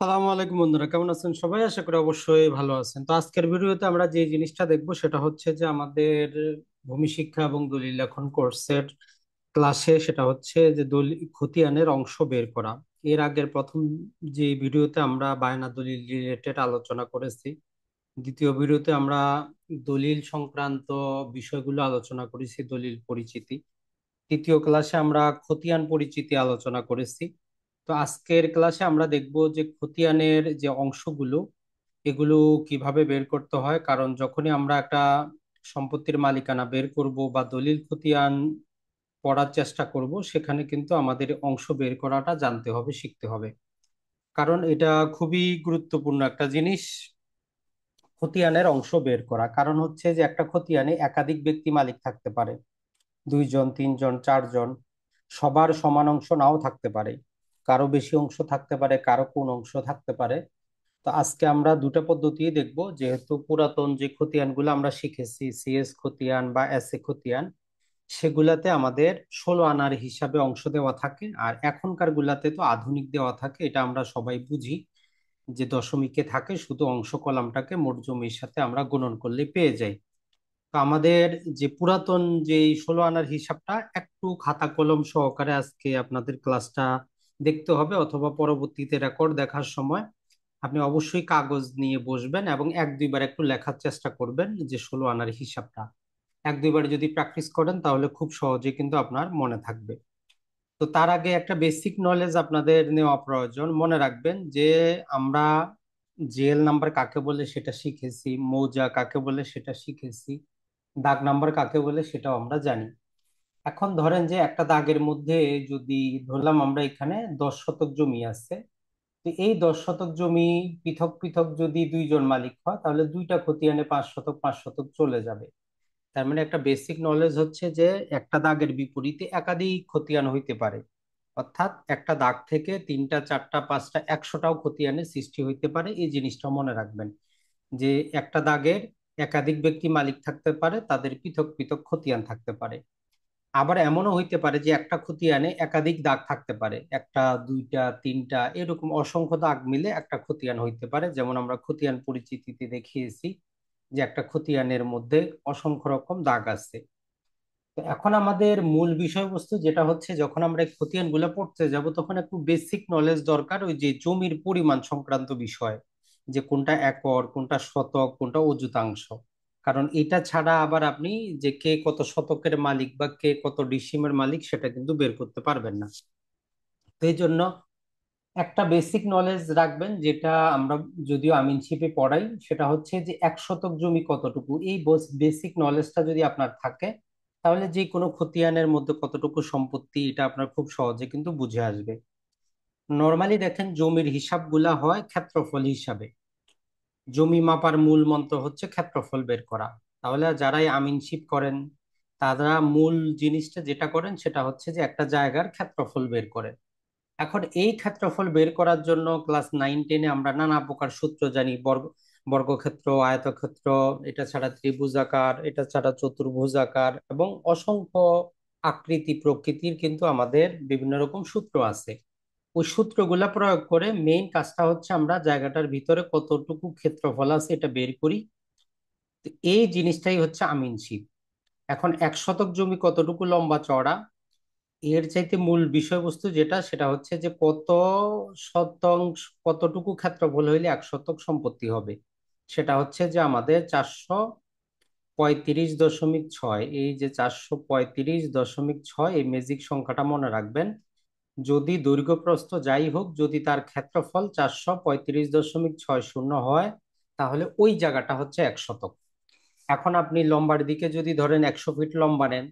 সালামু আলাইকুম বন্ধুরা, কেমন আছেন সবাই? আশা করি অবশ্যই ভালো আছেন। তো আজকের ভিডিওতে আমরা যে জিনিসটা দেখবো সেটা হচ্ছে যে আমাদের ভূমি শিক্ষা এবং দলিল লেখন কোর্সের ক্লাসে সেটা হচ্ছে যে দলিল খতিয়ানের অংশ বের করা। এর আগের প্রথম যে ভিডিওতে আমরা বায়না দলিল রিলেটেড আলোচনা করেছি। দ্বিতীয় ভিডিওতে আমরা দলিল সংক্রান্ত বিষয়গুলো আলোচনা করেছি, দলিল পরিচিতি। তৃতীয় ক্লাসে আমরা খতিয়ান পরিচিতি আলোচনা করেছি। তো আজকের ক্লাসে আমরা দেখব যে খতিয়ানের যে অংশগুলো এগুলো কিভাবে বের করতে হয়, কারণ যখনই আমরা একটা সম্পত্তির মালিকানা বের করব বা দলিল খতিয়ান পড়ার চেষ্টা করব, সেখানে কিন্তু আমাদের অংশ বের করাটা জানতে হবে, শিখতে হবে। কারণ এটা খুবই গুরুত্বপূর্ণ একটা জিনিস, খতিয়ানের অংশ বের করা। কারণ হচ্ছে যে একটা খতিয়ানে একাধিক ব্যক্তি মালিক থাকতে পারে, দুইজন, তিনজন, চারজন। সবার সমান অংশ নাও থাকতে পারে, কারো বেশি অংশ থাকতে পারে, কারো কোন অংশ থাকতে পারে। তো আজকে আমরা দুটো পদ্ধতি দেখব, যেহেতু পুরাতন যে খতিয়ানগুলো আমরা শিখেছি, সিএস খতিয়ান বা এসএ খতিয়ান, সেগুলাতে আমাদের 16 আনার হিসাবে অংশ দেওয়া থাকে, আর এখনকার গুলাতে তো আধুনিক দেওয়া থাকে। এটা আমরা সবাই বুঝি যে দশমিকে থাকে, শুধু অংশ কলামটাকে মোট জমির সাথে আমরা গুণন করলে পেয়ে যাই। তো আমাদের যে পুরাতন যে 16 আনার হিসাবটা একটু খাতা কলম সহকারে আজকে আপনাদের ক্লাসটা দেখতে হবে, অথবা পরবর্তীতে রেকর্ড দেখার সময় আপনি অবশ্যই কাগজ নিয়ে বসবেন এবং এক দুইবার একটু লেখার চেষ্টা করবেন যে 16 আনার হিসাবটা। এক দুইবার যদি প্র্যাকটিস করেন তাহলে খুব সহজে কিন্তু আপনার মনে থাকবে। তো তার আগে একটা বেসিক নলেজ আপনাদের নেওয়া প্রয়োজন। মনে রাখবেন যে আমরা জিএল নাম্বার কাকে বলে সেটা শিখেছি, মৌজা কাকে বলে সেটা শিখেছি, দাগ নাম্বার কাকে বলে সেটাও আমরা জানি। এখন ধরেন যে একটা দাগের মধ্যে যদি ধরলাম আমরা এখানে 10 শতক জমি আছে, তো এই 10 শতক জমি পৃথক পৃথক যদি দুইজন মালিক হয় তাহলে দুইটা খতিয়ানে 5 শতক 5 শতক চলে যাবে। তার মানে একটা বেসিক নলেজ হচ্ছে যে একটা দাগের বিপরীতে একাধিক খতিয়ান হইতে পারে। অর্থাৎ একটা দাগ থেকে তিনটা, চারটা, পাঁচটা, 100টাও খতিয়ানের সৃষ্টি হইতে পারে। এই জিনিসটা মনে রাখবেন যে একটা দাগের একাধিক ব্যক্তি মালিক থাকতে পারে, তাদের পৃথক পৃথক খতিয়ান থাকতে পারে। আবার এমনও হইতে পারে যে একটা খতিয়ানে একাধিক দাগ থাকতে পারে, একটা, দুইটা, তিনটা, এরকম অসংখ্য দাগ মিলে একটা খতিয়ান হইতে পারে। যেমন আমরা খতিয়ান পরিচিতিতে দেখিয়েছি যে একটা খতিয়ানের মধ্যে অসংখ্য রকম দাগ আছে। তো এখন আমাদের মূল বিষয়বস্তু যেটা হচ্ছে, যখন আমরা এই খতিয়ান গুলো পড়তে যাব তখন একটু বেসিক নলেজ দরকার ওই যে জমির পরিমাণ সংক্রান্ত বিষয়, যে কোনটা একর, কোনটা শতক, কোনটা অযুতাংশ। কারণ এটা ছাড়া আবার আপনি যে কে কত শতকের মালিক বা কে কত ডিসিমের মালিক সেটা কিন্তু বের করতে পারবেন না। তো এই জন্য একটা বেসিক নলেজ রাখবেন, যেটা আমরা যদিও আমিনশিপে পড়াই, সেটা হচ্ছে যে 1 শতক জমি কতটুকু। এই বেসিক নলেজটা যদি আপনার থাকে তাহলে যে কোনো খতিয়ানের মধ্যে কতটুকু সম্পত্তি এটা আপনার খুব সহজে কিন্তু বুঝে আসবে। নর্মালি দেখেন জমির হিসাবগুলা হয় ক্ষেত্রফল হিসাবে। জমি মাপার মূল মন্ত্র হচ্ছে ক্ষেত্রফল বের করা। তাহলে যারাই আমিনশিপ করেন তারা মূল জিনিসটা যেটা করেন সেটা হচ্ছে যে একটা জায়গার ক্ষেত্রফল বের করেন। এখন এই ক্ষেত্রফল বের করার জন্য ক্লাস 9-10-এ আমরা নানা প্রকার সূত্র জানি। বর্গক্ষেত্র, আয়তক্ষেত্র, এটা ছাড়া ত্রিভুজাকার, এটা ছাড়া চতুর্ভুজাকার, এবং অসংখ্য আকৃতি প্রকৃতির কিন্তু আমাদের বিভিন্ন রকম সূত্র আছে। ওই সূত্রগুলা প্রয়োগ করে মেইন কাজটা হচ্ছে আমরা জায়গাটার ভিতরে কতটুকু ক্ষেত্রফল আছে এটা বের করি। তো এই জিনিসটাই হচ্ছে আমিনশিপ। এখন 1 শতক জমি কতটুকু লম্বা চওড়া, এর চাইতে মূল বিষয়বস্তু যেটা সেটা হচ্ছে যে কত শতাংশ, কতটুকু ক্ষেত্রফল হইলে 1 শতক সম্পত্তি হবে। সেটা হচ্ছে যে আমাদের 435.6। এই যে 435.6, এই ম্যাজিক সংখ্যাটা মনে রাখবেন। যদি দৈর্ঘ্য প্রস্থ যাই হোক, যদি তার ক্ষেত্রফল 435.60 হয় তাহলে ওই জায়গাটা হচ্ছে 1 শতক। এখন আপনি লম্বার দিকে যদি ধরেন 100 ফিট লম্বা নেন,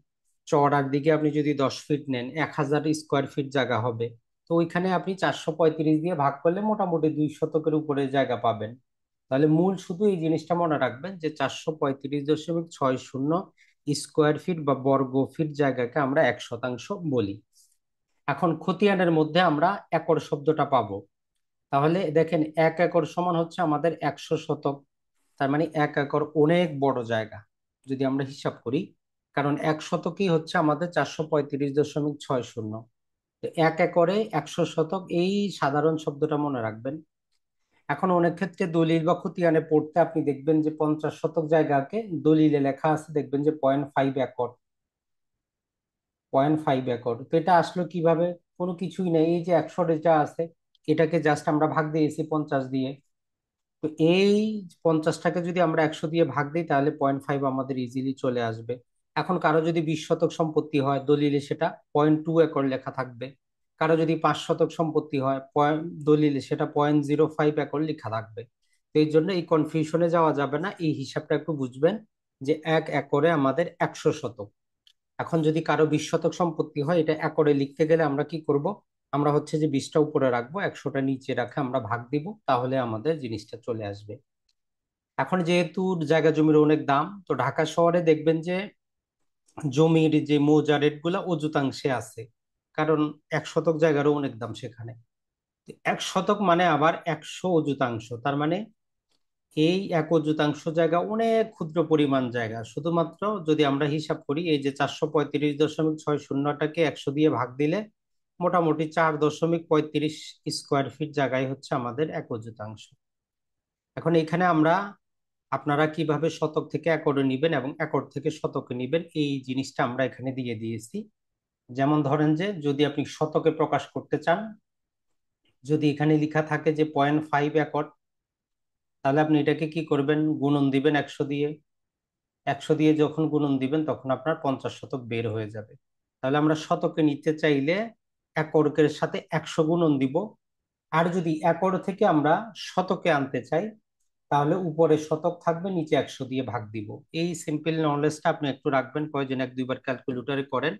চওড়ার দিকে আপনি যদি 10 ফিট নেন, 1000 স্কোয়ার ফিট জায়গা হবে। তো ওইখানে আপনি 435 দিয়ে ভাগ করলে মোটামুটি 2 শতকের উপরে জায়গা পাবেন। তাহলে মূল শুধু এই জিনিসটা মনে রাখবেন যে 435.60 স্কোয়ার ফিট বা বর্গ ফিট জায়গাকে আমরা 1 শতাংশ বলি। এখন খতিয়ানের মধ্যে আমরা একর শব্দটা পাবো। তাহলে দেখেন 1 একর সমান হচ্ছে আমাদের 100 শতক। তার মানে 1 একর অনেক বড় জায়গা যদি আমরা হিসাব করি। কারণ 1 শতকই হচ্ছে আমাদের 435.60। তো 1 একরে 100 শতক, এই সাধারণ শব্দটা মনে রাখবেন। এখন অনেক ক্ষেত্রে দলিল বা খতিয়ানে পড়তে আপনি দেখবেন যে 50 শতক জায়গাকে দলিলে লেখা আছে, দেখবেন যে 0.5 একর। 0.5 একর, তো এটা আসলো কিভাবে? কোনো কিছুই নেই, এই যে 100 যেটা আছে এটাকে জাস্ট আমরা ভাগ দিয়েছি 50 দিয়ে। তো এই 50টাকে যদি আমরা 100 দিয়ে ভাগ দিই তাহলে 0.5 আমাদের ইজিলি চলে আসবে। এখন কারো যদি 20 শতক সম্পত্তি হয় দলিলে সেটা 0.2 একর লেখা থাকবে। কারো যদি 5 শতক সম্পত্তি হয় দলিলে সেটা 0.05 একর লেখা থাকবে। তো এই জন্য এই কনফিউশনে যাওয়া যাবে না, এই হিসাবটা একটু বুঝবেন যে 1 একরে আমাদের 100 শতক। এখন যদি কারো 20 শতক সম্পত্তি হয়, এটা একরে লিখতে গেলে আমরা কি করব? আমরা হচ্ছে যে 20টা উপরে রাখবো, 100টা নিচে রাখে আমরা ভাগ দিব, তাহলে আমাদের জিনিসটা চলে আসবে। এখন যেহেতু জায়গা জমির অনেক দাম, তো ঢাকা শহরে দেখবেন যে জমির যে মৌজা রেট গুলা অযুতাংশে আছে, কারণ 1 শতক জায়গারও অনেক দাম সেখানে। 1 শতক মানে আবার 100 অযুতাংশ, তার মানে এই 1 অযুতাংশ জায়গা অনেক ক্ষুদ্র পরিমাণ জায়গা। শুধুমাত্র যদি আমরা হিসাব করি, এই যে 435.60টাকে 100 দিয়ে ভাগ দিলে মোটামুটি 4.35 স্কোয়ার ফিট জায়গায় হচ্ছে আমাদের 1 অযুতাংশ। এখন এখানে আমরা, আপনারা কিভাবে শতক থেকে একরে নিবেন এবং একর থেকে শতকে নিবেন এই জিনিসটা আমরা এখানে দিয়ে দিয়েছি। যেমন ধরেন যে যদি আপনি শতকে প্রকাশ করতে চান, যদি এখানে লেখা থাকে যে 0.5 একর, তাহলে আপনি এটাকে কি করবেন? গুণন দিবেন 100 দিয়ে। 100 দিয়ে যখন গুণন দিবেন তখন আপনার 50 শতক বের হয়ে যাবে। তাহলে আমরা শতকে নিতে চাইলে একরের সাথে 100 গুণন দিব। আর যদি একর থেকে আমরা শতকে আনতে চাই তাহলে উপরে শতক থাকবে, নিচে 100 দিয়ে ভাগ দিব। এই সিম্পল নলেজটা আপনি একটু রাখবেন, প্রয়োজন 1-2 বার ক্যালকুলেটরে করেন।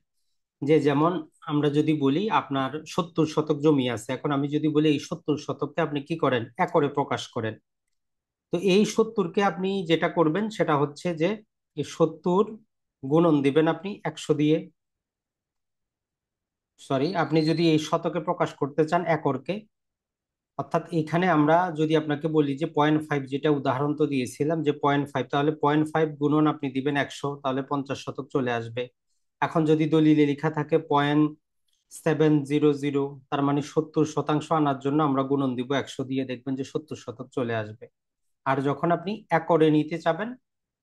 যে যেমন আমরা যদি বলি আপনার 70 শতক জমি আছে, এখন আমি যদি বলি এই 70 শতককে আপনি কি করেন? একরে প্রকাশ করেন। তো এই 70কে আপনি যেটা করবেন সেটা হচ্ছে যে এই 70 গুণন দিবেন আপনি 100 দিয়ে। সরি, আপনি যদি এই শতকে প্রকাশ করতে চান একরকে, অর্থাৎ এখানে আমরা যদি আপনাকে বলি যে 0.5, যেটা উদাহরণ তো দিয়েছিলাম যে 0.5, তাহলে 0.5 গুণন আপনি দিবেন 100, তাহলে 50 শতক চলে আসবে। এখন যদি দলিলে লেখা থাকে 0.700, তার মানে 70 শতাংশ আনার জন্য আমরা গুণন দিব 100 দিয়ে, দেখবেন যে 70 শতক চলে আসবে। আর যখন আপনি একরে নিতে চাবেন,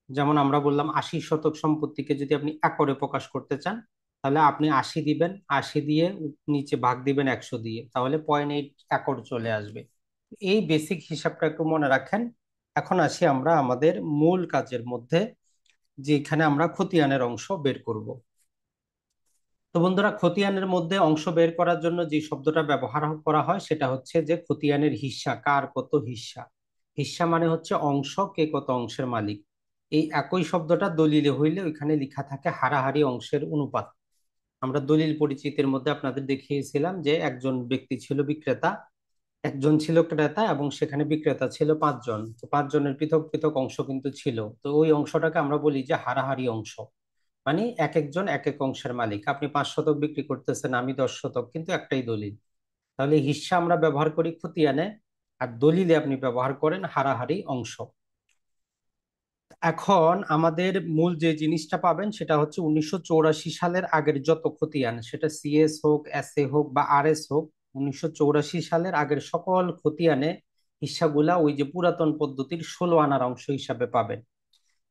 যেমন আমরা বললাম 80 শতক সম্পত্তিকে যদি আপনি একরে প্রকাশ করতে চান, তাহলে আপনি 80 দিবেন, 80 দিয়ে নিচে ভাগ দিবেন 100 দিয়ে, তাহলে 0.8 একর চলে আসবে। এই বেসিক হিসাবটা একটু মনে রাখেন। এখন আসি আমরা আমাদের মূল কাজের মধ্যে, যেখানে আমরা খতিয়ানের অংশ বের করব। তো বন্ধুরা, খতিয়ানের মধ্যে অংশ বের করার জন্য যে শব্দটা ব্যবহার করা হয় সেটা হচ্ছে যে খতিয়ানের হিস্সা, কার কত হিস্সা। হিস্সা মানে হচ্ছে অংশ, কে কত অংশের মালিক। এই একই শব্দটা দলিলে হইলে ওইখানে লেখা থাকে হারাহারি অংশের অনুপাত। আমরা দলিল পরিচিতির মধ্যে আপনাদের দেখিয়েছিলাম যে একজন ব্যক্তি ছিল বিক্রেতা, একজন ছিল ক্রেতা, এবং সেখানে বিক্রেতা ছিল 5 জন। তো 5 জনের পৃথক পৃথক অংশ কিন্তু ছিল, তো ওই অংশটাকে আমরা বলি যে হারাহারি অংশ। মানে এক একজন এক এক অংশের মালিক, আপনি 5 শতক বিক্রি করতেছেন, আমি 10 শতক, কিন্তু একটাই দলিল। তাহলে হিস্সা আমরা ব্যবহার করি খতিয়ানে, আর দলিলে আপনি ব্যবহার করেন হারাহারি অংশ। এখন আমাদের মূল যে জিনিসটা পাবেন সেটা হচ্ছে 1984 সালের আগের যত খতিয়ান, সেটা সিএস হোক, এসএ হোক বা আরএস হোক, 1984 সালের আগের সকল খতিয়ানে হিস্সাগুলা ওই যে পুরাতন পদ্ধতির 16 আনার অংশ হিসাবে পাবেন।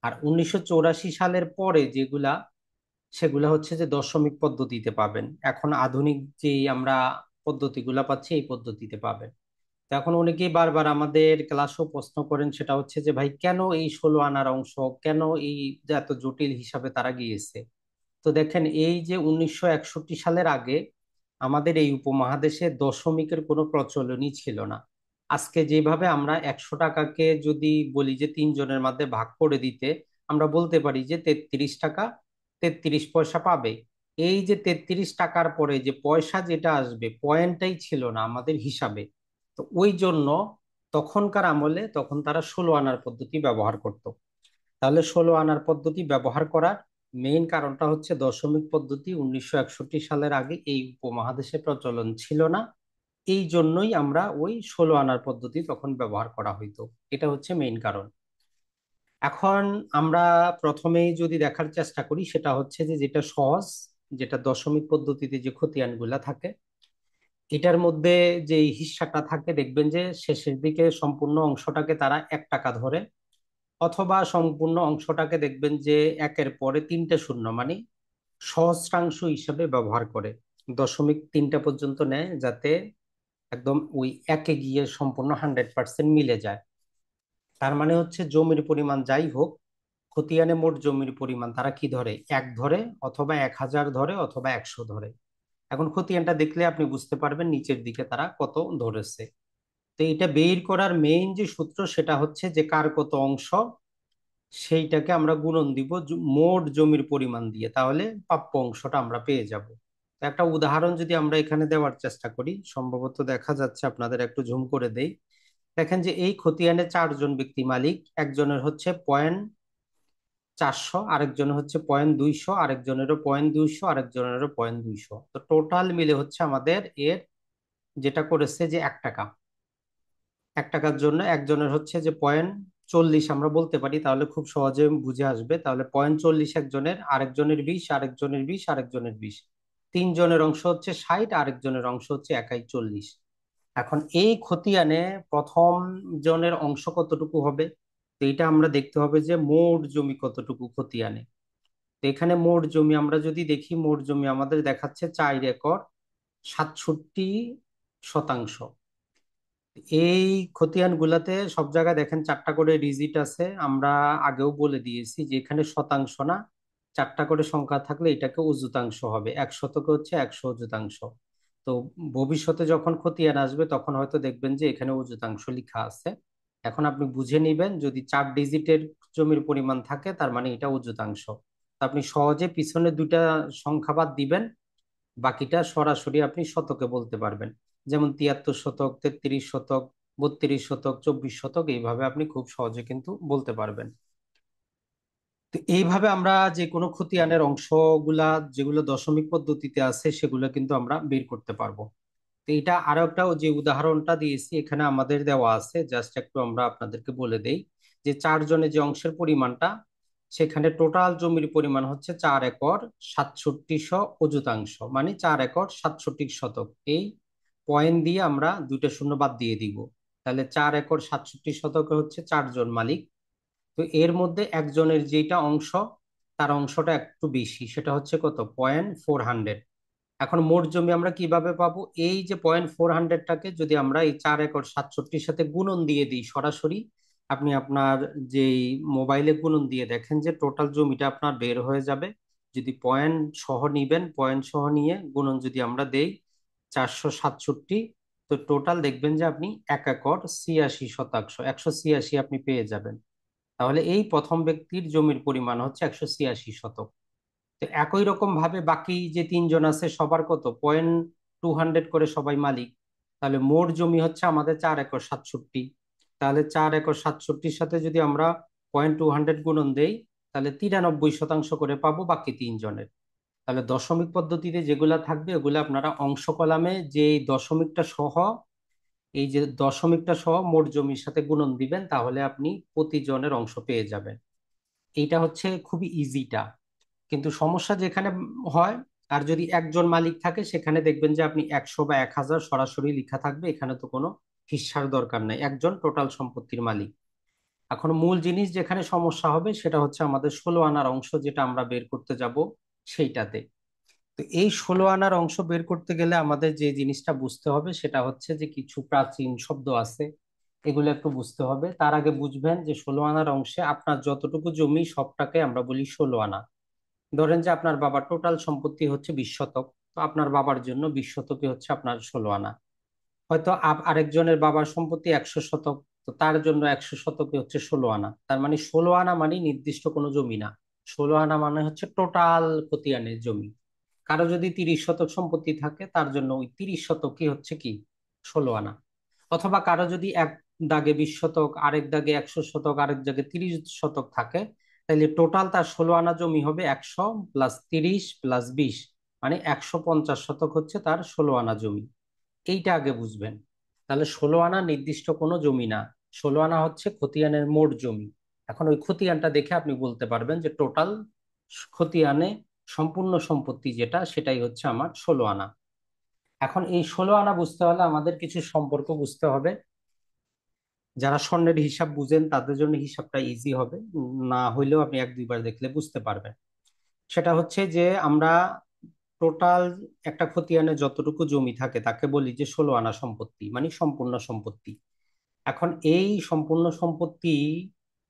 আর 1984 সালের পরে যেগুলা, সেগুলা হচ্ছে যে দশমিক পদ্ধতিতে পাবেন। এখন আধুনিক যে আমরা পদ্ধতিগুলা পাচ্ছি এই পদ্ধতিতে পাবেন। তো এখন অনেকেই বারবার আমাদের ক্লাসেও প্রশ্ন করেন, সেটা হচ্ছে যে ভাই কেন এই 16 আনার অংশ, কেন এই যে এত জটিল হিসাবে তারা গিয়েছে? তো দেখেন, এই যে 1961 সালের আগে আমাদের এই উপমহাদেশে দশমিকের কোনো প্রচলনই ছিল না। আজকে যেভাবে আমরা 100 টাকাকে যদি বলি যে 3 জনের মধ্যে ভাগ করে দিতে, আমরা বলতে পারি যে 33 টাকা 33 পয়সা পাবে। এই যে 33 টাকার পরে যে পয়সা যেটা আসবে, পয়েন্টটাই ছিল না আমাদের হিসাবে। তো ওই জন্য তখনকার আমলে তখন তারা 16 আনার পদ্ধতি ব্যবহার করত। তাহলে 16 আনার পদ্ধতি ব্যবহার করার মেইন কারণটা হচ্ছে দশমিক পদ্ধতি 1961 সালের আগে এই উপমহাদেশে প্রচলন ছিল না। এই জন্যই আমরা ওই 16 আনার পদ্ধতি তখন ব্যবহার করা হইতো। এটা হচ্ছে মেইন কারণ। এখন আমরা প্রথমেই যদি দেখার চেষ্টা করি সেটা হচ্ছে যে যেটা সহজ, যেটা দশমিক পদ্ধতিতে যে খতিয়ানগুলা থাকে, এটার মধ্যে যে হিস্সাটা থাকে দেখবেন যে শেষের দিকে সম্পূর্ণ অংশটাকে তারা 1 টাকা ধরে, অথবা সম্পূর্ণ অংশটাকে দেখবেন যে একের পরে তিনটে শূন্য মানে সহস্রাংশ হিসাবে ব্যবহার করে, দশমিক তিনটা পর্যন্ত নেয়, যাতে একদম ওই একে গিয়ে সম্পূর্ণ 100% মিলে যায়। তার মানে হচ্ছে জমির পরিমাণ যাই হোক, খতিয়ানে মোট জমির পরিমাণ তারা কি ধরে, 1 ধরে, অথবা 1000 ধরে, অথবা 100 ধরে। এখন খতিয়ানটা দেখলে আপনি বুঝতে পারবেন নিচের দিকে তারা কত ধরেছে। তো এটা বের করার মেইন যে সূত্র সেটা হচ্ছে যে কার কত অংশ, সেইটাকে আমরা গুণন দিব মোট জমির পরিমাণ দিয়ে, তাহলে প্রাপ্য অংশটা আমরা পেয়ে যাব। তো একটা উদাহরণ যদি আমরা এখানে দেওয়ার চেষ্টা করি, সম্ভবত দেখা যাচ্ছে, আপনাদের একটু ঝুম করে দেই। দেখেন যে এই খতিয়ানে 4 জন ব্যক্তি মালিক, একজনের হচ্ছে 0.400, আরেকজনের হচ্ছে 0.200, আরেকজনেরও 0.200, আরেকজনেরও 0.200। তো টোটাল মিলে হচ্ছে আমাদের এর যেটা করেছে যে 1 টাকা। 1 টাকার জন্য একজনের হচ্ছে যে 0.40 আমরা বলতে পারি, তাহলে খুব সহজে বুঝে আসবে। তাহলে 0.40 একজনের, আরেকজনের 20, আরেকজনের 20, আরেকজনের 20, তিনজনের অংশ হচ্ছে 60, আরেকজনের অংশ হচ্ছে একাই 40। এখন এই খতিয়ানে প্রথম জনের অংশ কতটুকু হবে, তো এটা আমরা দেখতে হবে যে মোট জমি কতটুকু খতিয়ানে। তো এখানে মোট জমি আমরা যদি দেখি, মোট জমি আমাদের দেখাচ্ছে 4 একর 67 শতাংশ। এই খতিয়ান গুলাতে সব জায়গায় দেখেন 4টা করে ডিজিট আছে। আমরা আগেও বলে দিয়েছি যে এখানে শতাংশ না, 4টা করে সংখ্যা থাকলে এটাকে অযুতাংশ হবে, 1 শতকে হচ্ছে 100 অযুতাংশ। তো ভবিষ্যতে যখন খতিয়ান আসবে তখন হয়তো দেখবেন যে এখানে অযুতাংশ লেখা আছে। এখন আপনি বুঝে নিবেন, যদি 4 ডিজিটের জমির পরিমাণ থাকে তার মানে এটা অযুতাংশ। তো আপনি সহজে পিছনে দুইটা সংখ্যা বাদ দিবেন, বাকিটা সরাসরি আপনি শতকে বলতে পারবেন। যেমন 73 শতক, 33 শতক, 32 শতক, 24 শতক, এইভাবে আপনি খুব সহজে কিন্তু বলতে পারবেন। তো এইভাবে আমরা যে কোনো খতিয়ানের অংশগুলা যেগুলো দশমিক পদ্ধতিতে আছে সেগুলো কিন্তু আমরা বের করতে পারবো। তো এটা আরো একটা যে উদাহরণটা দিয়েছি এখানে আমাদের দেওয়া আছে, জাস্ট একটু আমরা আপনাদেরকে বলে দেই যে 4 জনের যে অংশের পরিমাণটা, সেখানে টোটাল জমির পরিমাণ হচ্ছে 4 একর 67 অযুতাংশ, মানে 4 একর 67 শতক। এই পয়েন্ট দিয়ে আমরা দুইটা শূন্য বাদ দিয়ে দিব, তাহলে 4 একর 67 শতকে হচ্ছে 4 জন মালিক। তো এর মধ্যে একজনের যেটা অংশ, তার অংশটা একটু বেশি, সেটা হচ্ছে কত, 0.400। এখন মোট জমি আমরা কিভাবে পাবো, এই যে 0.400টাকে যদি আমরা এই 4 একর 67 সাথে গুণন দিয়ে দিই সরাসরি, আপনি আপনার যে মোবাইলে গুণন দিয়ে দেখেন যে টোটাল জমিটা আপনার বের হয়ে যাবে। যদি পয়েন্ট সহ নিবেন, পয়েন্ট সহ নিয়ে গুণন যদি আমরা দেই 467, তো টোটাল দেখবেন যে আপনি 1 একর 86 শতাংশ, 186 আপনি পেয়ে যাবেন। তাহলে এই প্রথম ব্যক্তির জমির পরিমাণ হচ্ছে 186 শতক। তো একই রকম ভাবে বাকি যে 3 জন আছে সবার কত, 0.200 করে সবাই মালিক। তাহলে মোট জমি হচ্ছে আমাদের 4 একর 67। তাহলে 4 একর 67-র সাথে যদি আমরা 0.200 গুণন দেই, তাহলে 93 শতাংশ করে পাবো বাকি 3 জনের। তাহলে দশমিক পদ্ধতিতে যেগুলা থাকবে ওগুলা আপনারা অংশ কলামে যে দশমিকটা সহ, এই যে দশমিকটা সহ মোট জমির সাথে গুণন দিবেন, তাহলে আপনি প্রতিজনের অংশ পেয়ে যাবেন। এইটা হচ্ছে খুবই ইজিটা। কিন্তু সমস্যা যেখানে হয়, আর যদি একজন মালিক থাকে সেখানে দেখবেন যে আপনি 100 বা 1000 সরাসরি লেখা থাকবে, এখানে তো কোনো হিস্সার দরকার নাই, একজন টোটাল সম্পত্তির মালিক। এখন মূল জিনিস যেখানে সমস্যা হবে সেটা হচ্ছে আমাদের 16 আনার অংশ, যেটা আমরা বের করতে যাব সেইটাতে। তো এই 16 আনার অংশ বের করতে গেলে আমাদের যে জিনিসটা বুঝতে হবে সেটা হচ্ছে যে কিছু প্রাচীন শব্দ আছে, এগুলো একটু বুঝতে হবে। তার আগে বুঝবেন যে 16 আনার অংশে আপনার যতটুকু জমি সবটাকে আমরা বলি 16 আনা। ধরেন যে আপনার বাবার টোটাল সম্পত্তি হচ্ছে 20 শতক, তো আপনার বাবার জন্য 20 শতকে হচ্ছে আপনার 16 আনা। হয়তো আরেকজনের বাবার সম্পত্তি 100 শতক, তো তার জন্য 100 শতকে হচ্ছে 16 আনা। তার মানে 16 আনা মানে নির্দিষ্ট কোনো জমি না, 16 আনা মানে হচ্ছে টোটাল খতিয়ানের জমি। কারো যদি 30 শতক সম্পত্তি থাকে তার জন্য ওই 30 শতকই হচ্ছে কি, 16 আনা। অথবা কারো যদি এক দাগে 20 শতক, আরেক দাগে 100 শতক, আরেক দাগে 30 শতক থাকে, তাহলে টোটাল তার 16 আনা জমি হবে 100 + 30 + 20, মানে 150 শতক হচ্ছে তার 16 আনা জমি। এইটা আগে বুঝবেন। তাহলে 16 আনা নির্দিষ্ট কোনো জমি না, 16 আনা হচ্ছে খতিয়ানের মোট জমি। এখন ওই খতিয়ানটা দেখে আপনি বলতে পারবেন যে টোটাল খতিয়ানে সম্পূর্ণ সম্পত্তি যেটা, সেটাই হচ্ছে আমার 16 আনা। এখন এই 16 আনা বুঝতে হলে আমাদের কিছু সম্পর্ক বুঝতে হবে। যারা স্বর্ণের হিসাব বুঝেন তাদের জন্য হিসাবটা ইজি হবে, না হইলেও আপনি এক দুইবার দেখলে বুঝতে পারবেন। সেটা হচ্ছে যে আমরা টোটাল একটা খতিয়ানে যতটুকু জমি থাকে তাকে বলি যে 16 আনা সম্পত্তি, মানে সম্পূর্ণ সম্পত্তি। এখন এই সম্পূর্ণ সম্পত্তি,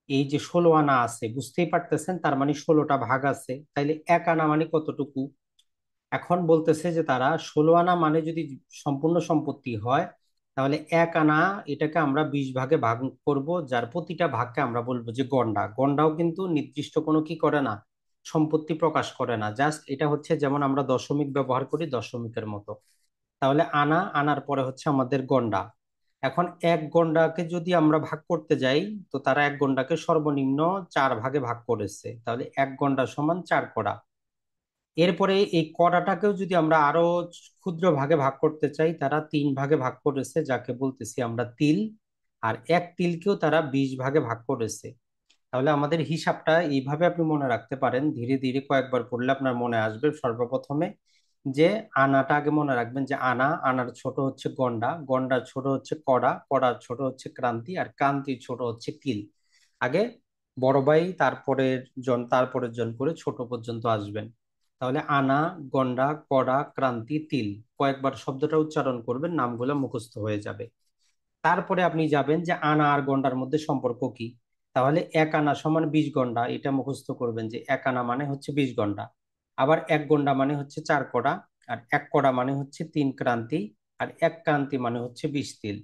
এই যে 16 আনা আছে বুঝতেই পারতেছেন, তার মানে 16টা ভাগ আছে, তাইলে 1 আনা মানে কতটুকু? এখন বলতেছে যে তারা 16 আনা মানে যদি সম্পূর্ণ সম্পত্তি হয়, তাহলে 1 আনা এটাকে আমরা 20 ভাগে ভাগ করব, যার প্রতিটা ভাগকে আমরা বলবো যে গন্ডা। গন্ডাও কিন্তু নির্দিষ্ট কোনো কি করে না, সম্পত্তি প্রকাশ করে না, জাস্ট এটা হচ্ছে যেমন আমরা দশমিক ব্যবহার করি দশমিকের মতো। তাহলে আনা, আনার পরে হচ্ছে আমাদের গন্ডা। এখন এক গন্ডাকে যদি আমরা ভাগ করতে যাই, তো তারা এক গন্ডাকে সর্বনিম্ন 4 ভাগে ভাগ করেছে, তাহলে এক গন্ডা সমান 4 কড়া। এরপরে এই কড়াটাকেও যদি আমরা আরো ক্ষুদ্র ভাগে ভাগ করতে চাই, তারা 3 ভাগে ভাগ করেছে, যাকে বলতেছি আমরা তিল। আর এক তিলকেও তারা 20 ভাগে ভাগ করেছে। তাহলে আমাদের হিসাবটা এইভাবে আপনি মনে রাখতে পারেন, ধীরে ধীরে কয়েকবার পড়লে আপনার মনে আসবে। সর্বপ্রথমে যে আনাটা আগে মনে রাখবেন, যে আনা, আনার ছোট হচ্ছে গন্ডা, গন্ডার ছোট হচ্ছে কড়া, কড়ার ছোট হচ্ছে ক্রান্তি, আর ক্রান্তির ছোট হচ্ছে তিল। আগে বড় ভাই, তারপরের জন, তারপরের জন করে ছোট পর্যন্ত আসবেন। তাহলে আনা, গন্ডা, কড়া, ক্রান্তি, তিল, কয়েকবার শব্দটা উচ্চারণ করবেন, নামগুলো মুখস্থ হয়ে যাবে। তারপরে আপনি যাবেন যে আনা আর গন্ডার মধ্যে সম্পর্ক কি। তাহলে 1 আনা সমান 20 গন্ডা, এটা মুখস্থ করবেন যে 1 আনা মানে হচ্ছে 20 গন্ডা। আবার 1 গন্ডা মানে হচ্ছে 4 কড়া, আর 1 কড়া মানে হচ্ছে 3 ক্রান্তি, আর 1 ক্রান্তি মানে হচ্ছে 20 তিল।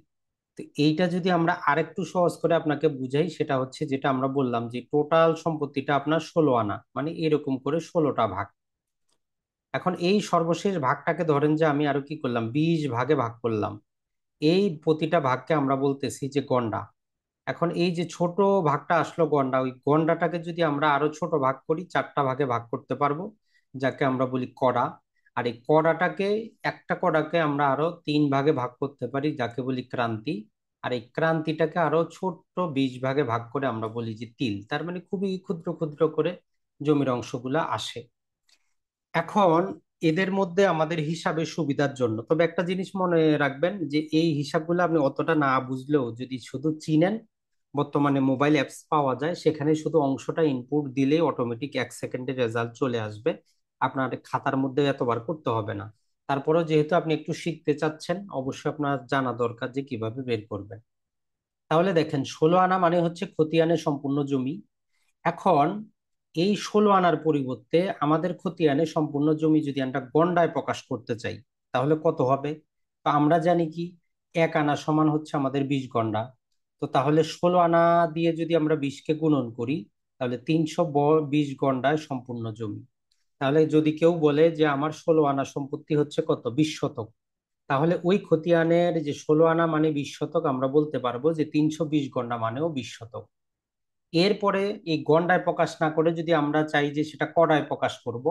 তো এইটা যদি আমরা আরেকটু সহজ করে আপনাকে বুঝাই, সেটা হচ্ছে যেটা আমরা বললাম যে টোটাল সম্পত্তিটা আপনার 16 আনা, মানে এরকম করে 16টা ভাগ। এখন এই সর্বশেষ ভাগটাকে ধরেন যে আমি আরো কি করলাম, 20 ভাগে ভাগ করলাম। এই প্রতিটা ভাগকে আমরা বলতেছি যে গন্ডা। এখন এই যে ছোট ভাগটা আসলো গন্ডা, ওই গন্ডাটাকে যদি আমরা আরো ছোট ভাগ করি, 4টা ভাগে ভাগ করতে পারবো, যাকে আমরা বলি কড়া। আর এই কড়াটাকে, একটা কড়াকে আমরা আরো 3 ভাগে ভাগ করতে পারি, যাকে বলি ক্রান্তি। আর এই ক্রান্তিটাকে আরো ছোট্ট 20 ভাগে ভাগ করে আমরা বলি যে তিল। তার মানে খুবই ক্ষুদ্র ক্ষুদ্র করে জমির অংশগুলা আসে। এখন এদের মধ্যে আমাদের হিসাবের সুবিধার জন্য তবে একটা জিনিস মনে রাখবেন, যে এই হিসাবগুলো আপনি অতটা না বুঝলেও যদি শুধু চিনেন, বর্তমানে মোবাইল অ্যাপস পাওয়া যায়, সেখানে শুধু অংশটা ইনপুট দিলেই অটোমেটিক 1 সেকেন্ডে রেজাল্ট চলে আসবে। আপনার খাতার মধ্যে এতবার করতে হবে না। তারপরেও যেহেতু আপনি একটু শিখতে চাচ্ছেন, অবশ্যই আপনার জানা দরকার যে কিভাবে বের করবেন। তাহলে দেখেন, 16 আনা মানে হচ্ছে খতিয়ানের সম্পূর্ণ জমি। এখন এই 16 আনার পরিবর্তে আমাদের খতিয়ানে সম্পূর্ণ জমি যদি আমরা গন্ডায় প্রকাশ করতে চাই, তাহলে কত হবে? তো আমরা জানি কি, 1 আনা সমান হচ্ছে আমাদের 20 গন্ডা। তো তাহলে 16 আনা দিয়ে যদি আমরা 20কে গুণন করি, তাহলে 320 গন্ডায় সম্পূর্ণ জমি। তাহলে যদি কেউ বলে যে আমার 16 আনা সম্পত্তি হচ্ছে কত, 20 শতক, তাহলে ওই খতিয়ানের যে 16 আনা মানে 20 শতক, আমরা বলতে পারবো যে 320 গন্ডা মানেও 20 শতক। এরপরে এই গন্ডায় প্রকাশ না করে যদি আমরা চাই যে সেটা কড়ায় প্রকাশ করব,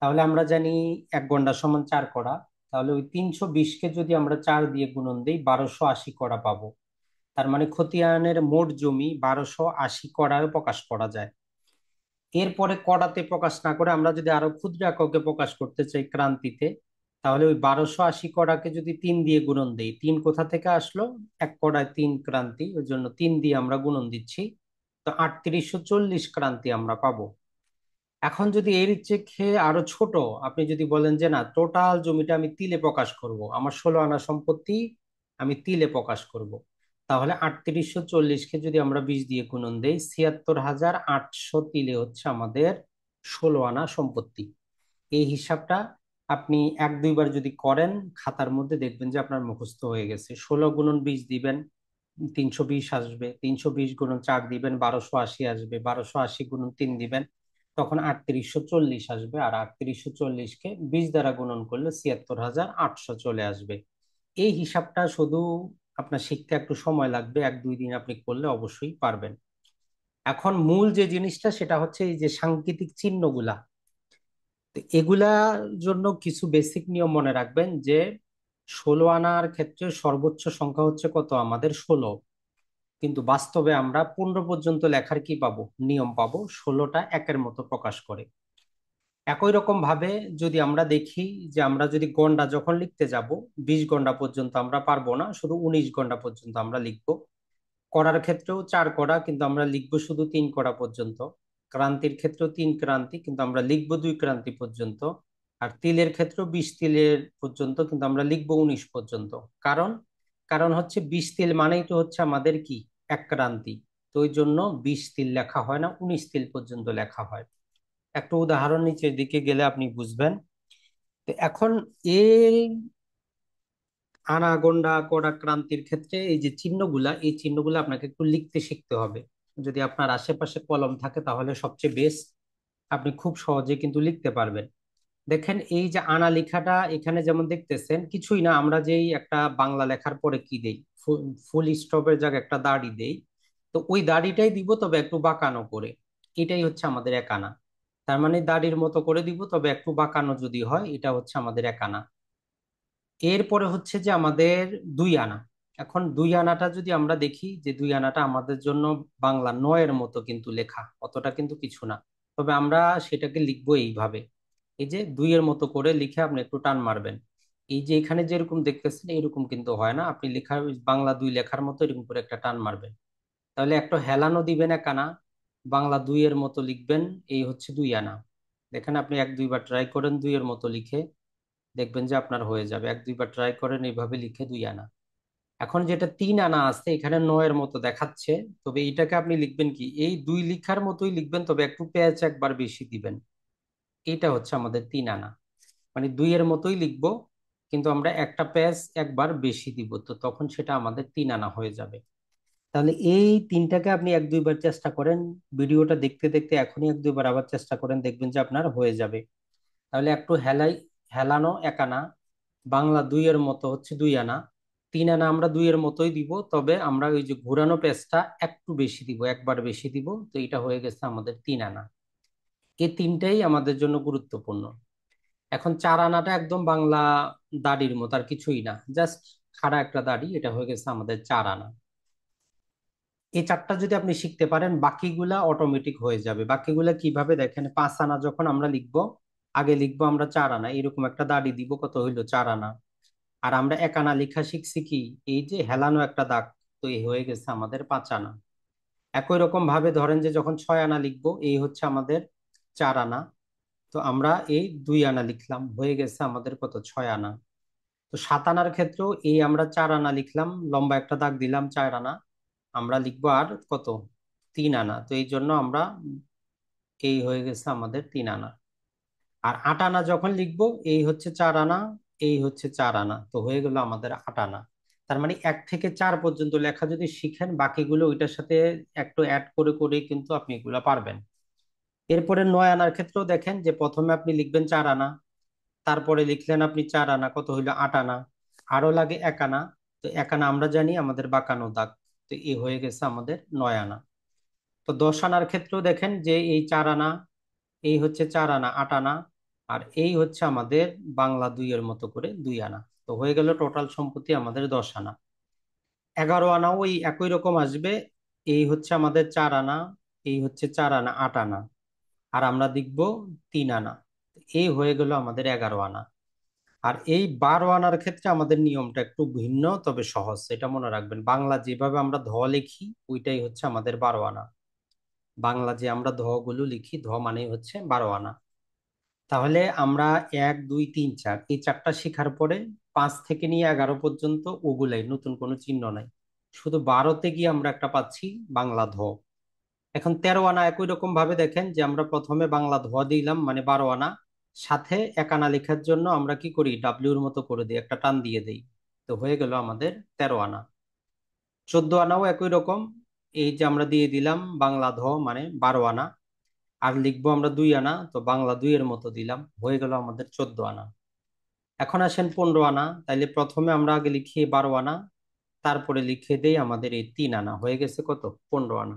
তাহলে আমরা জানি 1 গন্ডা সমান 4 কড়া। তাহলে ওই 320কে যদি আমরা 4 দিয়ে গুণন দিই, 1280 কড়া পাবো। তার মানে খতিয়ানের মোট জমি 1280 কড়ায় প্রকাশ করা যায়। এরপরে কড়াতে প্রকাশ না করে আমরা যদি আরো ক্ষুদ্র এককে প্রকাশ করতে চাই, ক্রান্তিতে, তাহলে ওই 1280 কড়াকে যদি 3 দিয়ে গুণন দেই, 3 কোথা থেকে আসলো, 1 কড়ায় 3 ক্রান্তি, ওই জন্য 3 দিয়ে আমরা গুণন দিচ্ছি। তো 3840 ক্রান্তি আমরা পাবো। এখন যদি এর চেয়ে আরো ছোট, আপনি যদি বলেন যে না, টোটাল জমিটা আমি তিলে প্রকাশ করব, আমার 16 আনা সম্পত্তি আমি তিলে প্রকাশ করব, তাহলে 3840কে যদি আমরা 20 দিয়ে গুণন দেই, 76,800 তিলে হচ্ছে আমাদের 16 আনা সম্পত্তি। এই হিসাবটা আপনি এক দুইবার যদি করেন, খাতার মধ্যে দেখবেন যে আপনার মুখস্থ হয়ে গেছে। 16 গুণন 20 দিবেন, 320 আসবে। 320 গুণন 4 দিবেন, 1280 আসবে। 1280 গুণন 3 দিবেন, তখন 3840 আসবে। আর 3840কে 20 দ্বারা গুণন করলে 76,800 চলে আসবে। এই হিসাবটা শুধু আপনার শিখতে একটু সময় লাগবে, এক দুই দিন আপনি করলে অবশ্যই পারবেন। এখন মূল যে জিনিসটা, সেটা হচ্ছে এই যে সাংকেতিক চিহ্নগুলা। তো এগুলার জন্য কিছু বেসিক নিয়ম মনে রাখবেন, যে 16 আনার ক্ষেত্রে সর্বোচ্চ সংখ্যা হচ্ছে কত, আমাদের 16। কিন্তু বাস্তবে আমরা 15 পর্যন্ত লেখার কি পাবো, নিয়ম পাবো, 16টা একের মতো প্রকাশ করে। একই রকম ভাবে যদি আমরা দেখি যে আমরা যদি গন্ডা যখন লিখতে যাব, 20 গন্ডা পর্যন্ত আমরা পারবো না, শুধু 19 গন্ডা পর্যন্ত আমরা লিখবো। কড়ার ক্ষেত্রেও 4 কড়া, কিন্তু আমরা লিখবো শুধু 3 কড়া পর্যন্ত। ক্রান্তির ক্ষেত্রেও 3 ক্রান্তি, কিন্তু আমরা লিখবো 2 ক্রান্তি পর্যন্ত। আর তিলের ক্ষেত্রেও 20 তিলের পর্যন্ত, কিন্তু আমরা লিখবো 19 পর্যন্ত। কারণ কারণ হচ্ছে 20 তিল মানেই তো হচ্ছে আমাদের কি, 1 ক্রান্তি। তো ওই জন্য 20 তিল লেখা হয় না, 19 তিল পর্যন্ত লেখা হয়। একটু উদাহরণ নিচের দিকে গেলে আপনি বুঝবেন। তো এখন এই আনাগোন্ডা কোডা ক্রান্তির ক্ষেত্রে এই যে চিহ্নগুলা, এই চিহ্নগুলো আপনাকে একটু লিখতে শিখতে হবে। যদি আপনার আশেপাশে কলম থাকে তাহলে সবচেয়ে বেস্ট, আপনি খুব সহজে কিন্তু লিখতে পারবেন। দেখেন এই যে আনা লেখাটা এখানে যেমন দেখতেছেন, কিছুই না, আমরা যেই একটা বাংলা লেখার পরে কি দেই, ফুল স্টপের জায়গায় একটা দাড়ি দেই। তো ওই দাড়িটাই দিব, তবে একটু বাঁকানো করে। এটাই হচ্ছে আমাদের এক আনা। তার মানে দাড়ির মতো করে দিব, তবে একটু বাঁকানো যদি হয়, এটা হচ্ছে আমাদের এক আনা। এরপরে হচ্ছে যে আমাদের 2 আনা। এখন 2 আনাটা যদি আমরা দেখি, যে 2 আনাটা আমাদের জন্য বাংলা নয়ের মতো কিন্তু লেখা, অতটা কিন্তু কিছু না। তবে আমরা সেটাকে লিখবো এইভাবে, এই যে 2-এর মতো করে লিখে আপনি একটু টান মারবেন। এই যে এখানে যেরকম দেখতেছেন এরকম কিন্তু হয় না, আপনি লেখার বাংলা 2 লেখার মতো এরকম করে একটা টান মারবেন। তাহলে একটা হেলানো দিবেন 1 আনা, বাংলা 2-এর মতো লিখবেন। এই হচ্ছে 2 আনা। দেখেন আপনি 1-2 বার ট্রাই করেন 2-এর মতো লিখে, দেখবেন যে আপনার হয়ে যাবে। 1-2 বার ট্রাই করেন এইভাবে লিখে 2 আনা। এখন যেটা 3 আনা আছে এখানে নয়ের মতো দেখাচ্ছে, তবে এটাকে আপনি লিখবেন কি, এই 2 লিখার মতোই লিখবেন, তবে একটু পেঁচ একবার বেশি দিবেন। এটা হচ্ছে আমাদের 3 আনা। মানে 2-এর মতোই লিখবো, কিন্তু আমরা একটা পেঁচ একবার বেশি দিব, তো তখন সেটা আমাদের 3 আনা হয়ে যাবে। তাহলে এই তিনটাকে আপনি 1-2 বার চেষ্টা করেন, ভিডিওটা দেখতে দেখতে এখনই 1-2 বার আবার চেষ্টা করেন, দেখবেন যে আপনার হয়ে যাবে। তাহলে একটু হেলানো 1 আনা, বাংলা 2-এর মতো হচ্ছে 2 আনা। 3 আনা আমরা 2-এর মতোই দিব, তবে আমরা ওই যে ঘোরানো পেজটা একটু বেশি দিব, একবার বেশি দিব, তো এটা হয়ে গেছে আমাদের 3 আনা। এই তিনটাই আমাদের জন্য গুরুত্বপূর্ণ। এখন 4 আনাটা একদম বাংলা দাড়ির মতো, আর কিছুই না, জাস্ট খাড়া একটা দাড়ি, এটা হয়ে গেছে আমাদের 4 আনা। এই চারটা যদি আপনি শিখতে পারেন, বাকিগুলা অটোমেটিক হয়ে যাবে। বাকিগুলা কিভাবে দেখেন, 5 আনা যখন আমরা লিখবো, আগে লিখবো আমরা 4 আনা, এরকম একটা দাড়ি দিব, কত হইলো 4 আনা। আর আমরা 1 আনা লেখা শিখছি কি, এই যে হেলানো একটা দাগ, তো এই হয়ে গেছে আমাদের 5 আনা। একই রকম ভাবে ধরেন যে যখন 6 আনা লিখবো, এই হচ্ছে আমাদের 4 আনা। তো আমরা এই 2 আনা লিখলাম, হয়ে গেছে আমাদের কত, 6 আনা। তো 7 আনার ক্ষেত্রেও এই আমরা 4 আনা লিখলাম, লম্বা একটা দাগ দিলাম, 4 আনা। আমরা লিখবো আর কত, 3 আনা। তো এই জন্য আমরা, এই হয়ে গেছে আমাদের 3 আনা। আর 8 আনা যখন লিখবো, এই হচ্ছে 4 আনা, এই হচ্ছে 4 আনা, তো হয়ে গেল আমাদের 8 আনা। তার মানে 1 থেকে 4 পর্যন্ত লেখা যদি শিখেন, বাকিগুলো ওইটার সাথে একটু অ্যাড করে করে কিন্তু আপনি এগুলো পারবেন। এরপরে 9 আনার ক্ষেত্রেও দেখেন যে প্রথমে আপনি লিখবেন 4 আনা, তারপরে লিখলেন আপনি 4 আনা, কত হইলো 8 আনা। আরো লাগে 1 আনা, তো 1 আনা আমরা জানি আমাদের বাঁকানো দাগ, তো এই হয়ে গেছে আমাদের 9 আনা। তো 10 আনার ক্ষেত্রেও দেখেন যে এই 4 আনা, এই হচ্ছে 4 আনা, 8 আনা। আর এই হচ্ছে আমাদের বাংলা 2-এর মতো করে 2 আনা। তো হয়ে গেল টোটাল সম্পত্তি আমাদের 10 আনা। 11 আনাও ওই একই রকম আসবে, এই হচ্ছে আমাদের 4 আনা, এই হচ্ছে 4 আনা, 8 আনা। আর আমরা লিখবো 3 আনা। এই হয়ে গেল আমাদের 11 আনা। আর এই 12 আনার ক্ষেত্রে আমাদের নিয়মটা একটু ভিন্ন, তবে সহজ, এটা মনে রাখবেন। বাংলা যেভাবে আমরা ধ লিখি, ওইটাই হচ্ছে আমাদের 12 আনা। বাংলা যে আমরা ধ গুলো লিখি, ধ মানে হচ্ছে 12 আনা। তাহলে আমরা 1 2 3 4 এই চারটা শেখার পরে 5 থেকে নিয়ে 11 পর্যন্ত ওগুলাই, নতুন কোনো চিহ্ন নাই। শুধু 12তে গিয়ে আমরা একটা পাচ্ছি বাংলা ধ। এখন 13 আনা একই রকম ভাবে দেখেন যে আমরা প্রথমে বাংলা ধ দিলাম, মানে 12 আনা। সাথে 1 আনা লেখার জন্য আমরা কি করি, ডাব্লিউর মতো করে দিই, একটা টান দিয়ে দিই। তো হয়ে গেল আমাদের 13 আনা। 14 আনাও একই রকম, এই যে আমরা দিয়ে দিলাম বাংলা ধ, মানে 12 আনা। আর লিখবো আমরা 2 আনা, তো বাংলা 2-এর মতো দিলাম, হয়ে গেল আমাদের 14 আনা। এখন আসেন 15 আনা, তাইলে প্রথমে আমরা আগে লিখি 12 আনা, তারপরে লিখে দেই আমাদের এই 3 আনা, হয়ে গেছে কত, 15 আনা।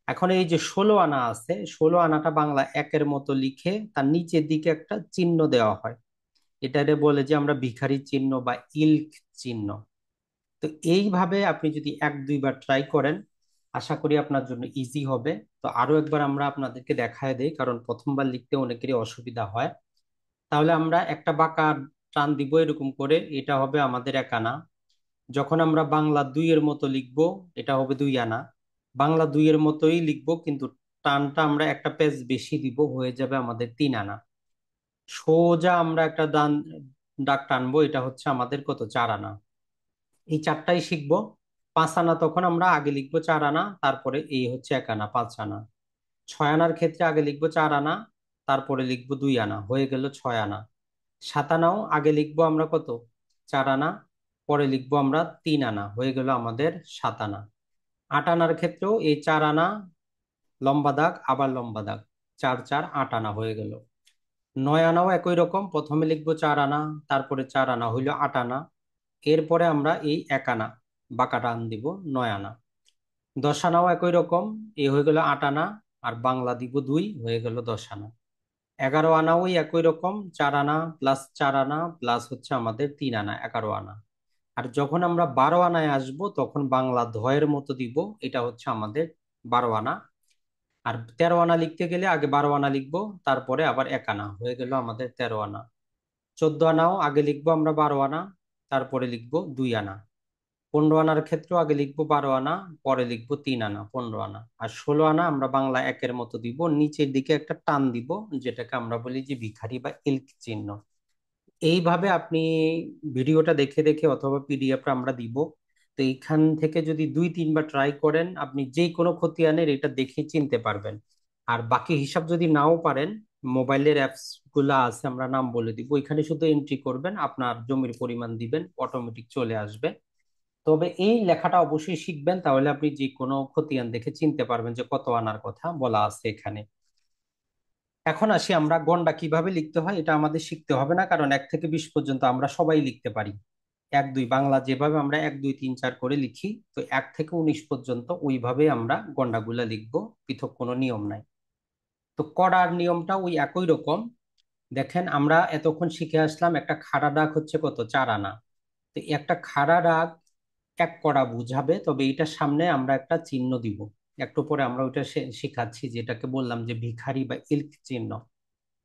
এখন এই যে 16 আনা আছে, 16 আনাটা বাংলা 1-এর মতো লিখে তার নিচের দিকে একটা চিহ্ন দেওয়া হয়, এটারে বলে যে আমরা ভিখারি চিহ্ন বা ইল্ক চিহ্ন। তো এইভাবে আপনি যদি 1 2 বার ট্রাই করেন, আশা করি আপনার জন্য ইজি হবে। তো আরো একবার আমরা আপনাদেরকে দেখায় দেই, কারণ প্রথমবার লিখতে অনেকেরই অসুবিধা হয়। তাহলে আমরা একটা বাঁকা টান দিব এরকম করে, এটা হবে আমাদের 1 আনা। যখন আমরা বাংলা 2 এর মতো লিখবো, এটা হবে 2 আনা। বাংলা 2 এর মতোই লিখবো, কিন্তু টানটা আমরা একটা পেজ বেশি দিব, হয়ে যাবে আমাদের 3 আনা। সোজা আমরা একটা দাগ টানবো, এটা হচ্ছে আমাদের কত, 4 আনা। এই চারটাই শিখবো। 5 আনা তখন আমরা আগে লিখবো 4 আনা, তারপরে এই হচ্ছে 1 আনা, 5 আনা। 6 আনার ক্ষেত্রে আগে লিখবো 4 আনা, তারপরে লিখবো 2 আনা, হয়ে গেল 6 আনা। 7 আনাও আগে লিখবো আমরা কত, 4 আনা, পরে লিখবো আমরা 3 আনা, হয়ে গেল আমাদের 7 আনা। 8 আনার ক্ষেত্রেও এই 4 আনা, লম্বা দাগ আবার লম্বা দাগ, 4 4 8 আনা হয়ে গেল। 9 আনাও একই রকম, প্রথমে লিখবো 4 আনা, তারপরে 4 আনা হইল 8 আনা। এরপরে আমরা এই 1 আনা বাঁকা টান দিব, 9 আনা। 10 আনাও একই রকম, এ হয়ে গেল 8 আনা, আর বাংলা দিব 2, হয়ে গেল 10 আনা। 11 আনাও ওই একই রকম, 4 আনা প্লাস 4 আনা প্লাস হচ্ছে আমাদের 3 আনা, 11 আনা। আর যখন আমরা 12 আনায় আসবো, তখন বাংলা ধয়ের মতো দিব, এটা হচ্ছে আমাদের 12 আনা। আর 13 আনা লিখতে গেলে আগে 12 আনা লিখবো, তারপরে আবার 1 আনা, হয়ে গেল আমাদের 13 আনা। 14 আনাও আগে লিখবো আমরা 12 আনা, তারপরে লিখবো 2 আনা। 15 আনার ক্ষেত্রেও আগে লিখবো 12 আনা, পরে লিখবো 3 আনা, 15 আনা। আর 16 আনা আমরা বাংলা একের মতো দিব, নিচের দিকে একটা টান দিব, যেটাকে আমরা বলি যে ভিখারি বা ইল্ক চিহ্ন। এইভাবে আপনি ভিডিওটা দেখে দেখে অথবা পিডিএফটা আমরা দিব, তো এইখান থেকে যদি 2 3 বার ট্রাই করেন, আপনি যে কোনো খতিয়ানের এটা দেখে চিনতে পারবেন। আর বাকি হিসাব যদি নাও পারেন, মোবাইলের অ্যাপস গুলা আছে, আমরা নাম বলে দিব, ওইখানে শুধু এন্ট্রি করবেন, আপনার জমির পরিমাণ দিবেন, অটোমেটিক চলে আসবে। তবে এই লেখাটা অবশ্যই শিখবেন, তাহলে আপনি যে কোনো খতিয়ান দেখে চিনতে পারবেন যে কত আনার কথা বলা আছে এখানে। এখন আসি, আমরা গণটা কিভাবে লিখতে হয় এটা আমাদের শিখতে হবে না, কারণ 1 থেকে 20 পর্যন্ত আমরা সবাই লিখতে পারি। 1 2 বাংলা যেভাবে আমরা 1 2 3 4 করে লিখি, তো 1 থেকে 19 পর্যন্ত ওইভাবে আমরা গন্ডাগুলা লিখবো, পৃথক কোনো নিয়ম নাই। তো কড়ার নিয়মটা ওই একই রকম। দেখেন, আমরা এতক্ষণ শিখে আসলাম একটা খাড়া দাগ হচ্ছে কত, 4 আনা। তো একটা খাড়া দাগ 1 কড়া বুঝাবে, তবে এটার সামনে আমরা একটা চিহ্ন দিব। একটু পরে আমরা ওইটা শিখাচ্ছি, যেটাকে বললাম যে ভিখারি বা ইল্ক চিহ্ন।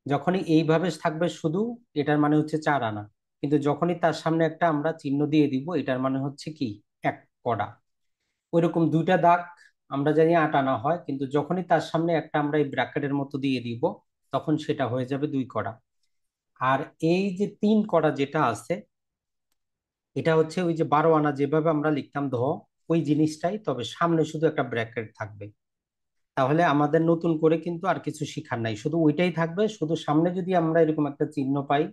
যখনই এইভাবে থাকবে শুধু, এটার মানে হচ্ছে 4 আনা। কিন্তু যখনই তার সামনে একটা আমরা চিহ্ন দিয়ে দিব, এটার মানে হচ্ছে কি, 1 কড়া। ওইরকম 2টা দাগ আমরা জানি 8 আনা হয়, কিন্তু যখনই তার সামনে একটা আমরা এই ব্র্যাকেটের মতো দিয়ে দিব, তখন সেটা হয়ে যাবে 2 কড়া। আর এই যে 3 কড়া যেটা আছে, এটা হচ্ছে ওই যে 12 আনা যেভাবে আমরা লিখতাম ওই জিনিসটাই, তবে সামনে শুধু একটা ব্র্যাকেট থাকবে। তাহলে আমাদের নতুন করে কিন্তু আর কিছু শিখার নাই, শুধু ওইটাই থাকবে, শুধু সামনে যদি আমরা এরকম একটা চিহ্ন পাই,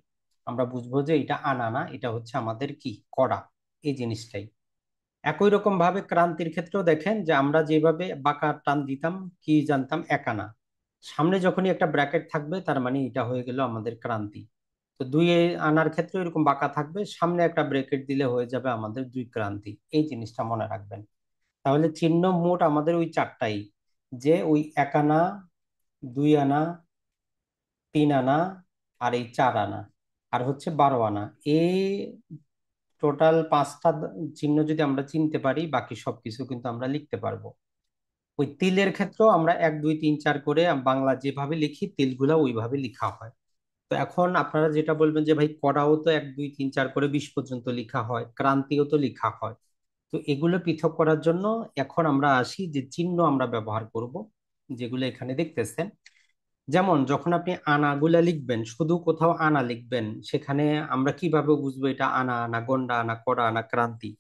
আমরা বুঝবো যে এটা আনা না, এটা হচ্ছে আমাদের কি, কড়া। এই জিনিসটাই। একই রকম ভাবে ক্রান্তির ক্ষেত্রেও দেখেন, যে আমরা যেভাবে বাঁকা টান দিতাম, কি জানতাম, 1 আনা। সামনে যখনই একটা ব্র্যাকেট থাকবে, তার মানে এটা হয়ে গেল আমাদের ক্রান্তি। তো 2 আনার ক্ষেত্রে এরকম বাঁকা থাকবে, সামনে একটা ব্র্যাকেট দিলে হয়ে যাবে আমাদের 2 ক্রান্তি। এই জিনিসটা মনে রাখবেন। তাহলে চিহ্ন মোট আমাদের ওই চারটাই, যে ওই 1 আনা, 2 আনা, 3 আনা, আর এই 4 আনা, আর হচ্ছে 12 আনা। এই টোটাল 5টা চিহ্ন যদি আমরা চিনতে পারি, বাকি সবকিছু কিন্তু আমরা লিখতে পারবো। ওই তিলের ক্ষেত্রেও আমরা 1 2 3 4 করে বাংলা যেভাবে লিখি, তিলগুলা ওইভাবে লিখা হয়। তো এখন আপনারা যেটা বলবেন যে ভাই, কড়াও তো 1 2 3 4 করে 20 পর্যন্ত লিখা হয়, ক্রান্তিও তো লিখা হয়। তো এগুলো পৃথক করার জন্য এখন আমরা আসি যে চিহ্ন আমরা ব্যবহার করব, যেগুলো এখানে দেখতেছেন। যেমন যখন আপনি আনাগুলা লিখবেন, শুধু কোথাও আনা লিখবেন, সেখানে আমরা কিভাবে বুঝবো এটা আনা, আনা গন্ডা, আনা কড়া, আনা ক্রান্তি?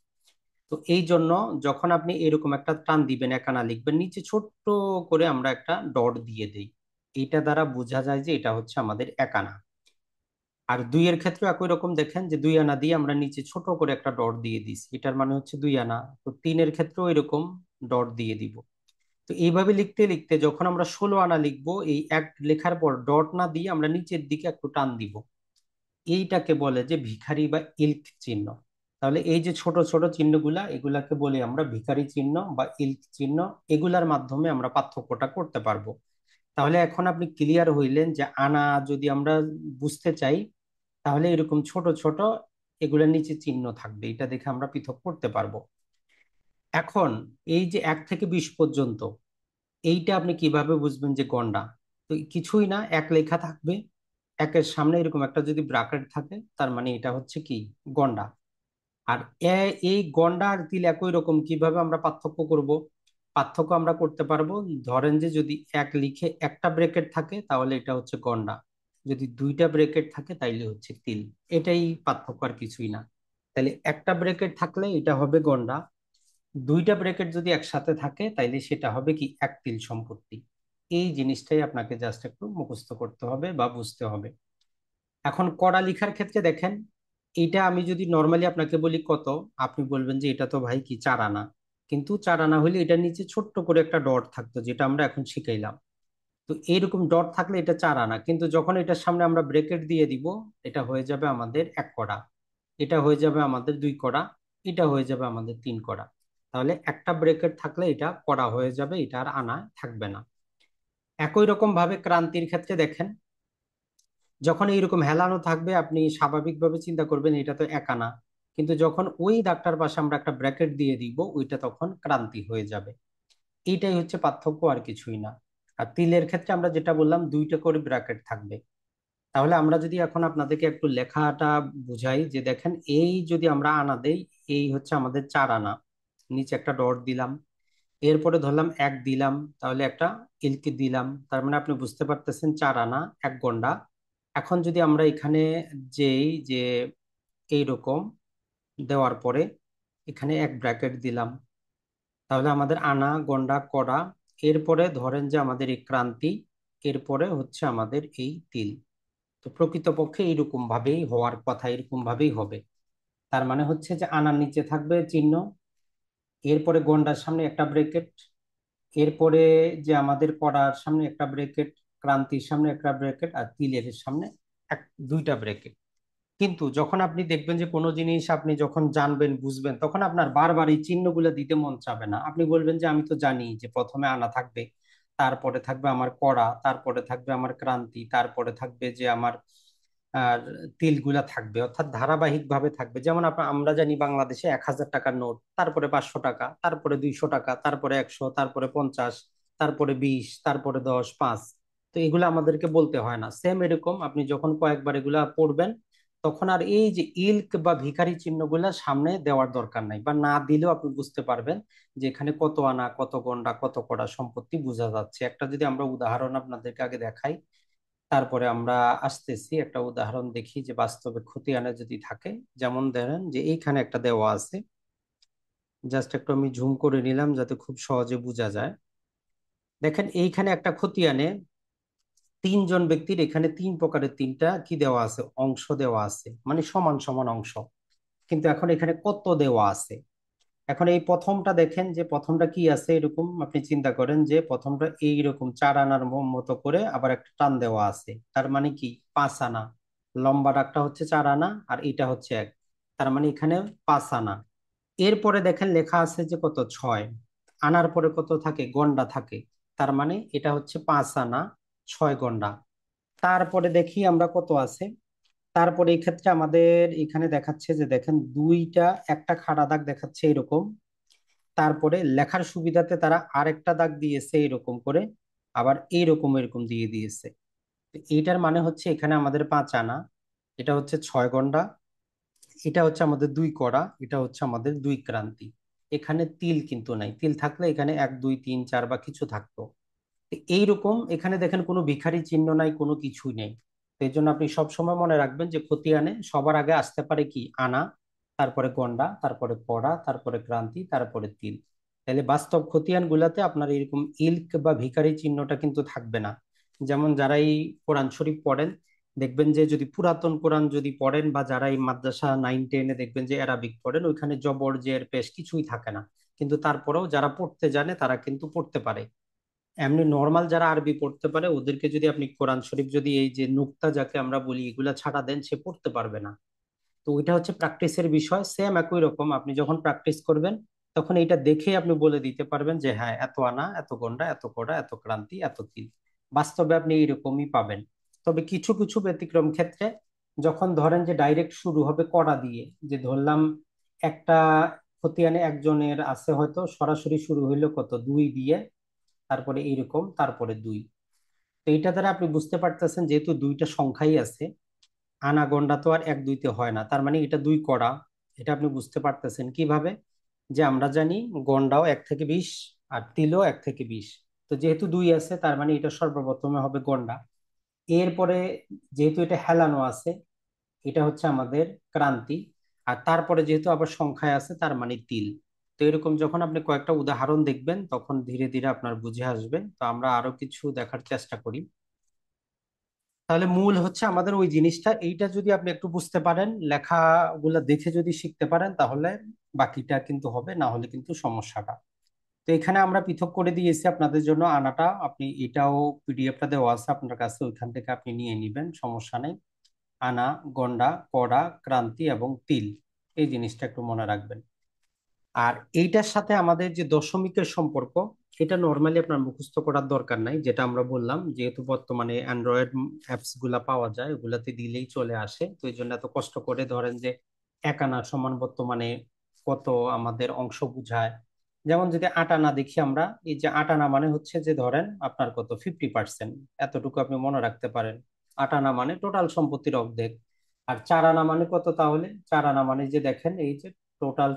তো এই জন্য যখন আপনি এরকম একটা টান দিবেন, 1 আনা লিখবেন, নিচে ছোট্ট করে আমরা একটা ডট দিয়ে দেই। এটা দ্বারা বোঝা যায় যে এটা হচ্ছে আমাদের 1 আনা। আর 2 এর ক্ষেত্রে একই রকম, দেখেন যে 2 আনা দিয়ে আমরা নিচে ছোট করে একটা ডট দিয়ে দিছি, এটার মানে হচ্ছে 2 আনা। তো 3-এর ক্ষেত্রেও এরকম ডট দিয়ে দিব। তো এইভাবে লিখতে লিখতে যখন আমরা 16 আনা লিখবো, এই এক লেখার পর ডট না দিয়ে আমরা নিচের দিকে একটু টান দিব। এইটাকে বলে যে ভিখারি বা ইল্ক চিহ্ন। তাহলে এই যে ছোট ছোট চিহ্নগুলা, এগুলাকে বলি আমরা ভিখারি চিহ্ন বা ইল্ক চিহ্ন। এগুলার মাধ্যমে আমরা পার্থক্যটা করতে পারবো। তাহলে এখন আপনি ক্লিয়ার হইলেন যে আনা যদি আমরা বুঝতে চাই, তাহলে এরকম ছোট ছোট এগুলোর নিচে চিহ্ন থাকবে, এটা দেখে আমরা পৃথক করতে পারবো। এখন এই যে 1 থেকে 20 পর্যন্ত, এইটা আপনি কিভাবে বুঝবেন যে গন্ডা? তো কিছুই না, এক লেখা থাকবে, একের সামনে এরকম একটা যদি ব্রাকেট থাকে, তার মানে এটা হচ্ছে কি, গন্ডা। আর এই গন্ডা আর তিল একই রকম, কিভাবে আমরা পার্থক্য করব? পার্থক্য আমরা করতে পারবো, ধরেন যে যদি এক লিখে একটা ব্রেকেট থাকে তাহলে এটা হচ্ছে গন্ডা, যদি দুইটা ব্রেকেট থাকে তাইলে হচ্ছে তিল। এটাই পার্থক্য, আর কিছুই না। তাহলে একটা ব্রেকেট থাকলে এটা হবে গন্ডা, দুইটা ব্রেকেট যদি একসাথে থাকে তাইলে সেটা হবে কি, এক তিল সম্পত্তি। এই জিনিসটাই আপনাকে জাস্ট একটু মুখস্থ করতে হবে বা বুঝতে হবে। এখন কড়া লিখার ক্ষেত্রে দেখেন, এটা আমি যদি নর্মালি আপনাকে বলি কত, আপনি বলবেন যে এটা তো ভাই কি 4 আনা। কিন্তু 4 আনা হলে এটার নিচে ছোট্ট করে একটা ডট থাকতো, যেটা আমরা এখন শিখাইলাম। তো এইরকম ডট থাকলে এটা 4 আনা, কিন্তু যখন এটার সামনে আমরা ব্রেকেট দিয়ে দিব, এটা হয়ে যাবে আমাদের 1 কড়া, এটা হয়ে যাবে আমাদের 2 কড়া, এটা হয়ে যাবে আমাদের 3 কড়া। তাহলে একটা ব্রেকেট থাকলে এটা কড়া হয়ে যাবে, এটা আর আনা থাকবে না। একই রকম ভাবে ক্রান্তির ক্ষেত্রে দেখেন, যখন এইরকম হেলানো থাকবে আপনি স্বাভাবিকভাবে চিন্তা করবেন এটা তো 1 আনা, কিন্তু যখন ওই দাগটার পাশে আমরা একটা ব্র্যাকেট দিয়ে দিব, ওইটা তখন ক্রান্তি হয়ে যাবে। এইটাই হচ্ছে পার্থক্য, আর কিছুই না। আর তিলের ক্ষেত্রে আমরা যেটা বললাম, 2টা করে ব্র্যাকেট থাকবে। তাহলে আমরা যদি এখন আপনাদেরকে একটু লেখাটা বুঝাই, যে দেখেন এই যদি আমরা আনা দেই, এই হচ্ছে আমাদের 4 আনা, নিচে একটা ডট দিলাম, এরপরে ধরলাম 1 দিলাম, তাহলে একটা ইলকি দিলাম, তার মানে আপনি বুঝতে পারতেছেন 4 আনা 1 গন্ডা। এখন যদি আমরা এখানে যেই যে এইরকম দেওয়ার পরে এখানে এক ব্র্যাকেট দিলাম, তাহলে আমাদের আনা গন্ডা কড়া, এরপরে ধরেন যে আমাদের এই ক্রান্তি, এরপরে হচ্ছে আমাদের এই তিল। তো প্রকৃতপক্ষে এইরকম ভাবেই হওয়ার কথা, এরকম ভাবেই হবে। তার মানে হচ্ছে যে আনার নিচে থাকবে চিহ্ন, এরপরে গন্ডার সামনে একটা ব্রেকেট, এরপরে যে আমাদের কড়ার সামনে একটা ব্রেকেট, ক্রান্তির সামনে একটা ব্রেকেট, আর তিলের সামনে এক, 2টা ব্রেকেট। কিন্তু যখন আপনি দেখবেন যে কোনো জিনিস আপনি যখন জানবেন বুঝবেন, তখন আপনার বারবার এই চিহ্নগুলো দিতে মন চাবে না। আপনি বলবেন যে আমি তো জানি যে প্রথমে আনা থাকবে, তারপরে থাকবে আমার কড়া, তারপরে থাকবে আমার ক্রান্তি, তারপরে থাকবে যে আমার আর তিলগুলা থাকবে, অর্থাৎ ধারাবাহিক ভাবে থাকবে। যেমন আমরা জানি বাংলাদেশে 1,000 টাকার নোট, তারপরে 500 টাকা, তারপরে 200 টাকা, তারপরে 100, তারপরে 50, তারপরে 20, তারপরে 10, 5। তো এগুলো আমাদেরকে বলতে হয় না। সেম এরকম আপনি যখন কয়েকবার এগুলা পড়বেন, তখন আর এই যে ইল্ক বা ভিখারি চিহ্নগুলা সামনে দেওয়ার দরকার নাই, বা না দিলেও আপনি বুঝতে পারবেন যে এখানে কত আনা, কত গন্ডা, কত কড়া সম্পত্তি বোঝা যাচ্ছে। একটা যদি আমরা উদাহরণ আপনাদেরকে আগে দেখাই, তারপরে আমরা আসতেছি একটা উদাহরণ দেখি যে বাস্তবে খতিয়ানে যদি থাকে। যেমন ধরেন যে এইখানে একটা দেওয়া আছে, জাস্ট একটু আমি ঝুম করে নিলাম যাতে খুব সহজে বোঝা যায়। দেখেন এইখানে একটা খতিয়ানে 3 জন ব্যক্তির এখানে 3 প্রকারের 3টা কি দেওয়া আছে, অংশ দেওয়া আছে, মানে সমান সমান অংশ। কিন্তু এখন এখানে কত দেওয়া আছে? এখন এই প্রথমটা দেখেন, যে প্রথমটা কি আছে, এরকম আপনি চিন্তা করেন যে প্রথমটা এইরকম 4 আনার মতো করে আবার একটা টান দেওয়া আছে, তার মানে কি 5 আনা। লম্বা ডাকটা হচ্ছে 4 আনা, আর এটা হচ্ছে 1, তার মানে এখানে 5 আনা। এরপরে দেখেন লেখা আছে যে কত, 6। আনার পরে কত থাকে, গন্ডা থাকে, তার মানে এটা হচ্ছে 5 আনা 6 গন্ডা। তারপরে দেখি আমরা কত আছে। তারপরে এই ক্ষেত্রে আমাদের এখানে দেখাচ্ছে যে দেখেন দুইটা, একটা খাড়া দাগ দেখাচ্ছে এরকম, তারপরে লেখার সুবিধাতে তারা আরেকটা দাগ দিয়েছে এরকম করে, আবার এইরকম এরকম দিয়ে দিয়েছে। তো এইটার মানে হচ্ছে এখানে আমাদের 5 আনা, এটা হচ্ছে 6 গন্ডা, এটা হচ্ছে আমাদের 2 কড়া, এটা হচ্ছে আমাদের 2 ক্রান্তি। এখানে তিল কিন্তু নাই, তিল থাকলে এখানে 1, 2, 3, 4 বা কিছু থাকতো। তো এইরকম এখানে দেখেন কোনো ভিখারি চিহ্ন নাই, কোনো কিছুই নেই। তো এই জন্য আপনি সব সময় মনে রাখবেন যে খতিয়ানে সবার আগে আসতে পারে কি, আনা, তারপরে গন্ডা, তারপরে কড়া, তারপরে ক্রান্তি, তারপরে তিল। তাহলে বাস্তব খতিয়ান গুলাতে আপনার এরকম ইল্ক বা ভিখারি চিহ্নটা কিন্তু থাকবে না। যেমন যারা এই কোরআন শরীফ পড়েন, দেখবেন যে যদি পুরাতন কোরআন যদি পড়েন, বা যারা এই মাদ্রাসা 9, 10-এ দেখবেন যে অ্যারাবিক পড়েন, ওইখানে জবর জের পেশ কিছুই থাকে না। কিন্তু তারপরেও যারা পড়তে জানে তারা কিন্তু পড়তে পারে। এমনি নর্মাল যারা আরবি পড়তে পারে, ওদেরকে যদি আপনি কোরআন শরীফ যদি এই যে নুক্তা যাকে আমরা বলি এগুলা ছাড়া দেন, সে পড়তে পারবে না। তো ওইটা হচ্ছে প্র্যাকটিসের বিষয়। সেম একই রকম আপনি যখন প্র্যাকটিস করবেন, তখন এইটা দেখে আপনি বলে দিতে পারবেন যে হ্যাঁ এত আনা, এত গন্ডা, এত কোড়া, এত ক্রান্তি, এত তিল। বাস্তবে আপনি এইরকমই পাবেন। তবে কিছু কিছু ব্যতিক্রম ক্ষেত্রে, যখন ধরেন যে ডাইরেক্ট শুরু হবে কড়া দিয়ে, যে ধরলাম একটা খতিয়ানে একজনের আছে হয়তো সরাসরি শুরু হইলো কত 2 দিয়ে, তারপরে এইরকম, তারপরে 2। তো এইটা দ্বারা আপনি বুঝতে পারতেছেন যেহেতু দুইটা সংখ্যাই আছে, আনা গন্ডা তো আর 1 2 হয় না, তার মানে এটা 2 করা। এটা আপনি বুঝতে পারতেছেন কিভাবে? যে আমরা জানি গন্ডাও 1 থেকে 20 আর তিলও 1 থেকে 20। তো যেহেতু 2 আছে তার মানে এটা সর্বপ্রথমে হবে গন্ডা। এরপরে যেহেতু এটা হেলানো আছে, এটা হচ্ছে আমাদের ক্রান্তি। আর তারপরে যেহেতু আবার সংখ্যায় আছে তার মানে তিল। তো এরকম যখন আপনি কয়েকটা উদাহরণ দেখবেন তখন ধীরে ধীরে আপনার বুঝে আসবে। তো আমরা আরো কিছু দেখার চেষ্টা করি। তাহলে মূল হচ্ছে আমাদের ওই জিনিসটা, এইটা যদি আপনি একটু বুঝতে পারেন, লেখাগুলা দেখে যদি শিখতে পারেন, তাহলে বাকিটা কিন্তু হবে, না হলে কিন্তু সমস্যাটা। তো এখানে আমরা পৃথক করে দিয়েছি আপনাদের জন্য আনাটা, আপনি এটাও পিডিএফটা দেওয়া আছে আপনার কাছে, ওইখান থেকে আপনি নিয়ে নিবেন, সমস্যা নেই। আনা, গন্ডা, কড়া, ক্রান্তি এবং তিল, এই জিনিসটা একটু মনে রাখবেন। আর এইটার সাথে আমাদের যে দশমিকের সম্পর্ক, এটা নর্মালি আপনার মুখস্থ করার দরকার নাই, যেটা আমরা বললাম যেহেতু বর্তমানে অ্যান্ড্রয়েড অ্যাপস গুলা পাওয়া যায়, ওগুলাতে দিলেই চলে আসে। তো এই জন্য এত কষ্ট করে ধরেন যে এক আনা সমান বর্তমানে কত আমাদের অংশ বুঝায়। যেমন যদি 8 আনা দেখি আমরা, এই যে 8 আনা মানে হচ্ছে যে ধরেন আপনার কত 50%, এতটুকু আপনি মনে রাখতে পারেন। 8 আনা মানে টোটাল সম্পত্তির অর্ধেক। আর 4 আনা মানে কত তাহলে? 4 আনা মানে যে দেখেন এই যে টোটাল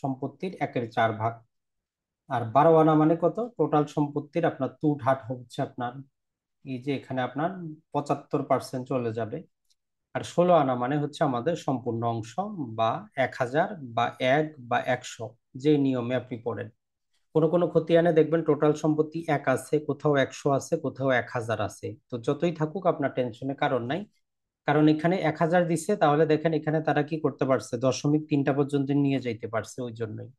সম্পত্তির 1/4 ভাগ। আর 12 আনা মানে কত? টোটাল সম্পত্তির আপনার 2/3 হচ্ছে আপনার, এই যে এখানে আপনার 75% চলে যাবে। আর 16 আনা মানে হচ্ছে আমাদের সম্পূর্ণ অংশ, বা 1000 বা 1 বা 100, যে নিয়মে আপনি পড়েন। কোনো কোনো খতিয়ানে দেখবেন টোটাল সম্পত্তি 1 আছে, কোথাও 100 আছে, কোথাও 1000 আছে। তো যতই থাকুক আপনার টেনশনের কারণ নাই, কারণ এখানে 1000 দিচ্ছে, তাহলে দেখেন এখানে তারা কি করতে পারছে, দশমিক 3টা পর্যন্ত নিয়ে যাইতে পারছে, ওই জন্যই।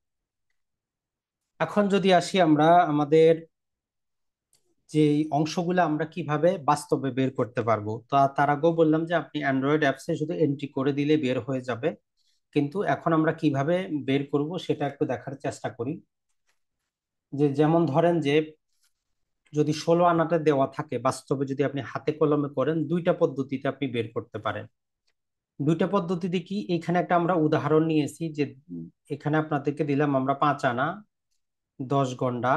এখন যদি আসি আমরা আমাদের যে এই অংশগুলো আমরা কিভাবে বাস্তবে বের করতে পারবো, তা তার আগেও বললাম যে আপনি অ্যান্ড্রয়েড অ্যাপসে শুধু এন্ট্রি করে দিলে বের হয়ে যাবে। কিন্তু এখন আমরা কিভাবে বের করব সেটা একটু দেখার চেষ্টা করি। যে যেমন ধরেন যে যদি 16 আনাতে দেওয়া থাকে, বাস্তবে যদি আপনি হাতে কলমে করেন, দুইটা পদ্ধতিতে আপনি বের করতে পারেন। দুইটা পদ্ধতিতে কি, এখানে একটা আমরা উদাহরণ নিয়েছি যে এখানে আপনাদেরকে দিলাম আমরা 5 আনা, 10 গন্ডা,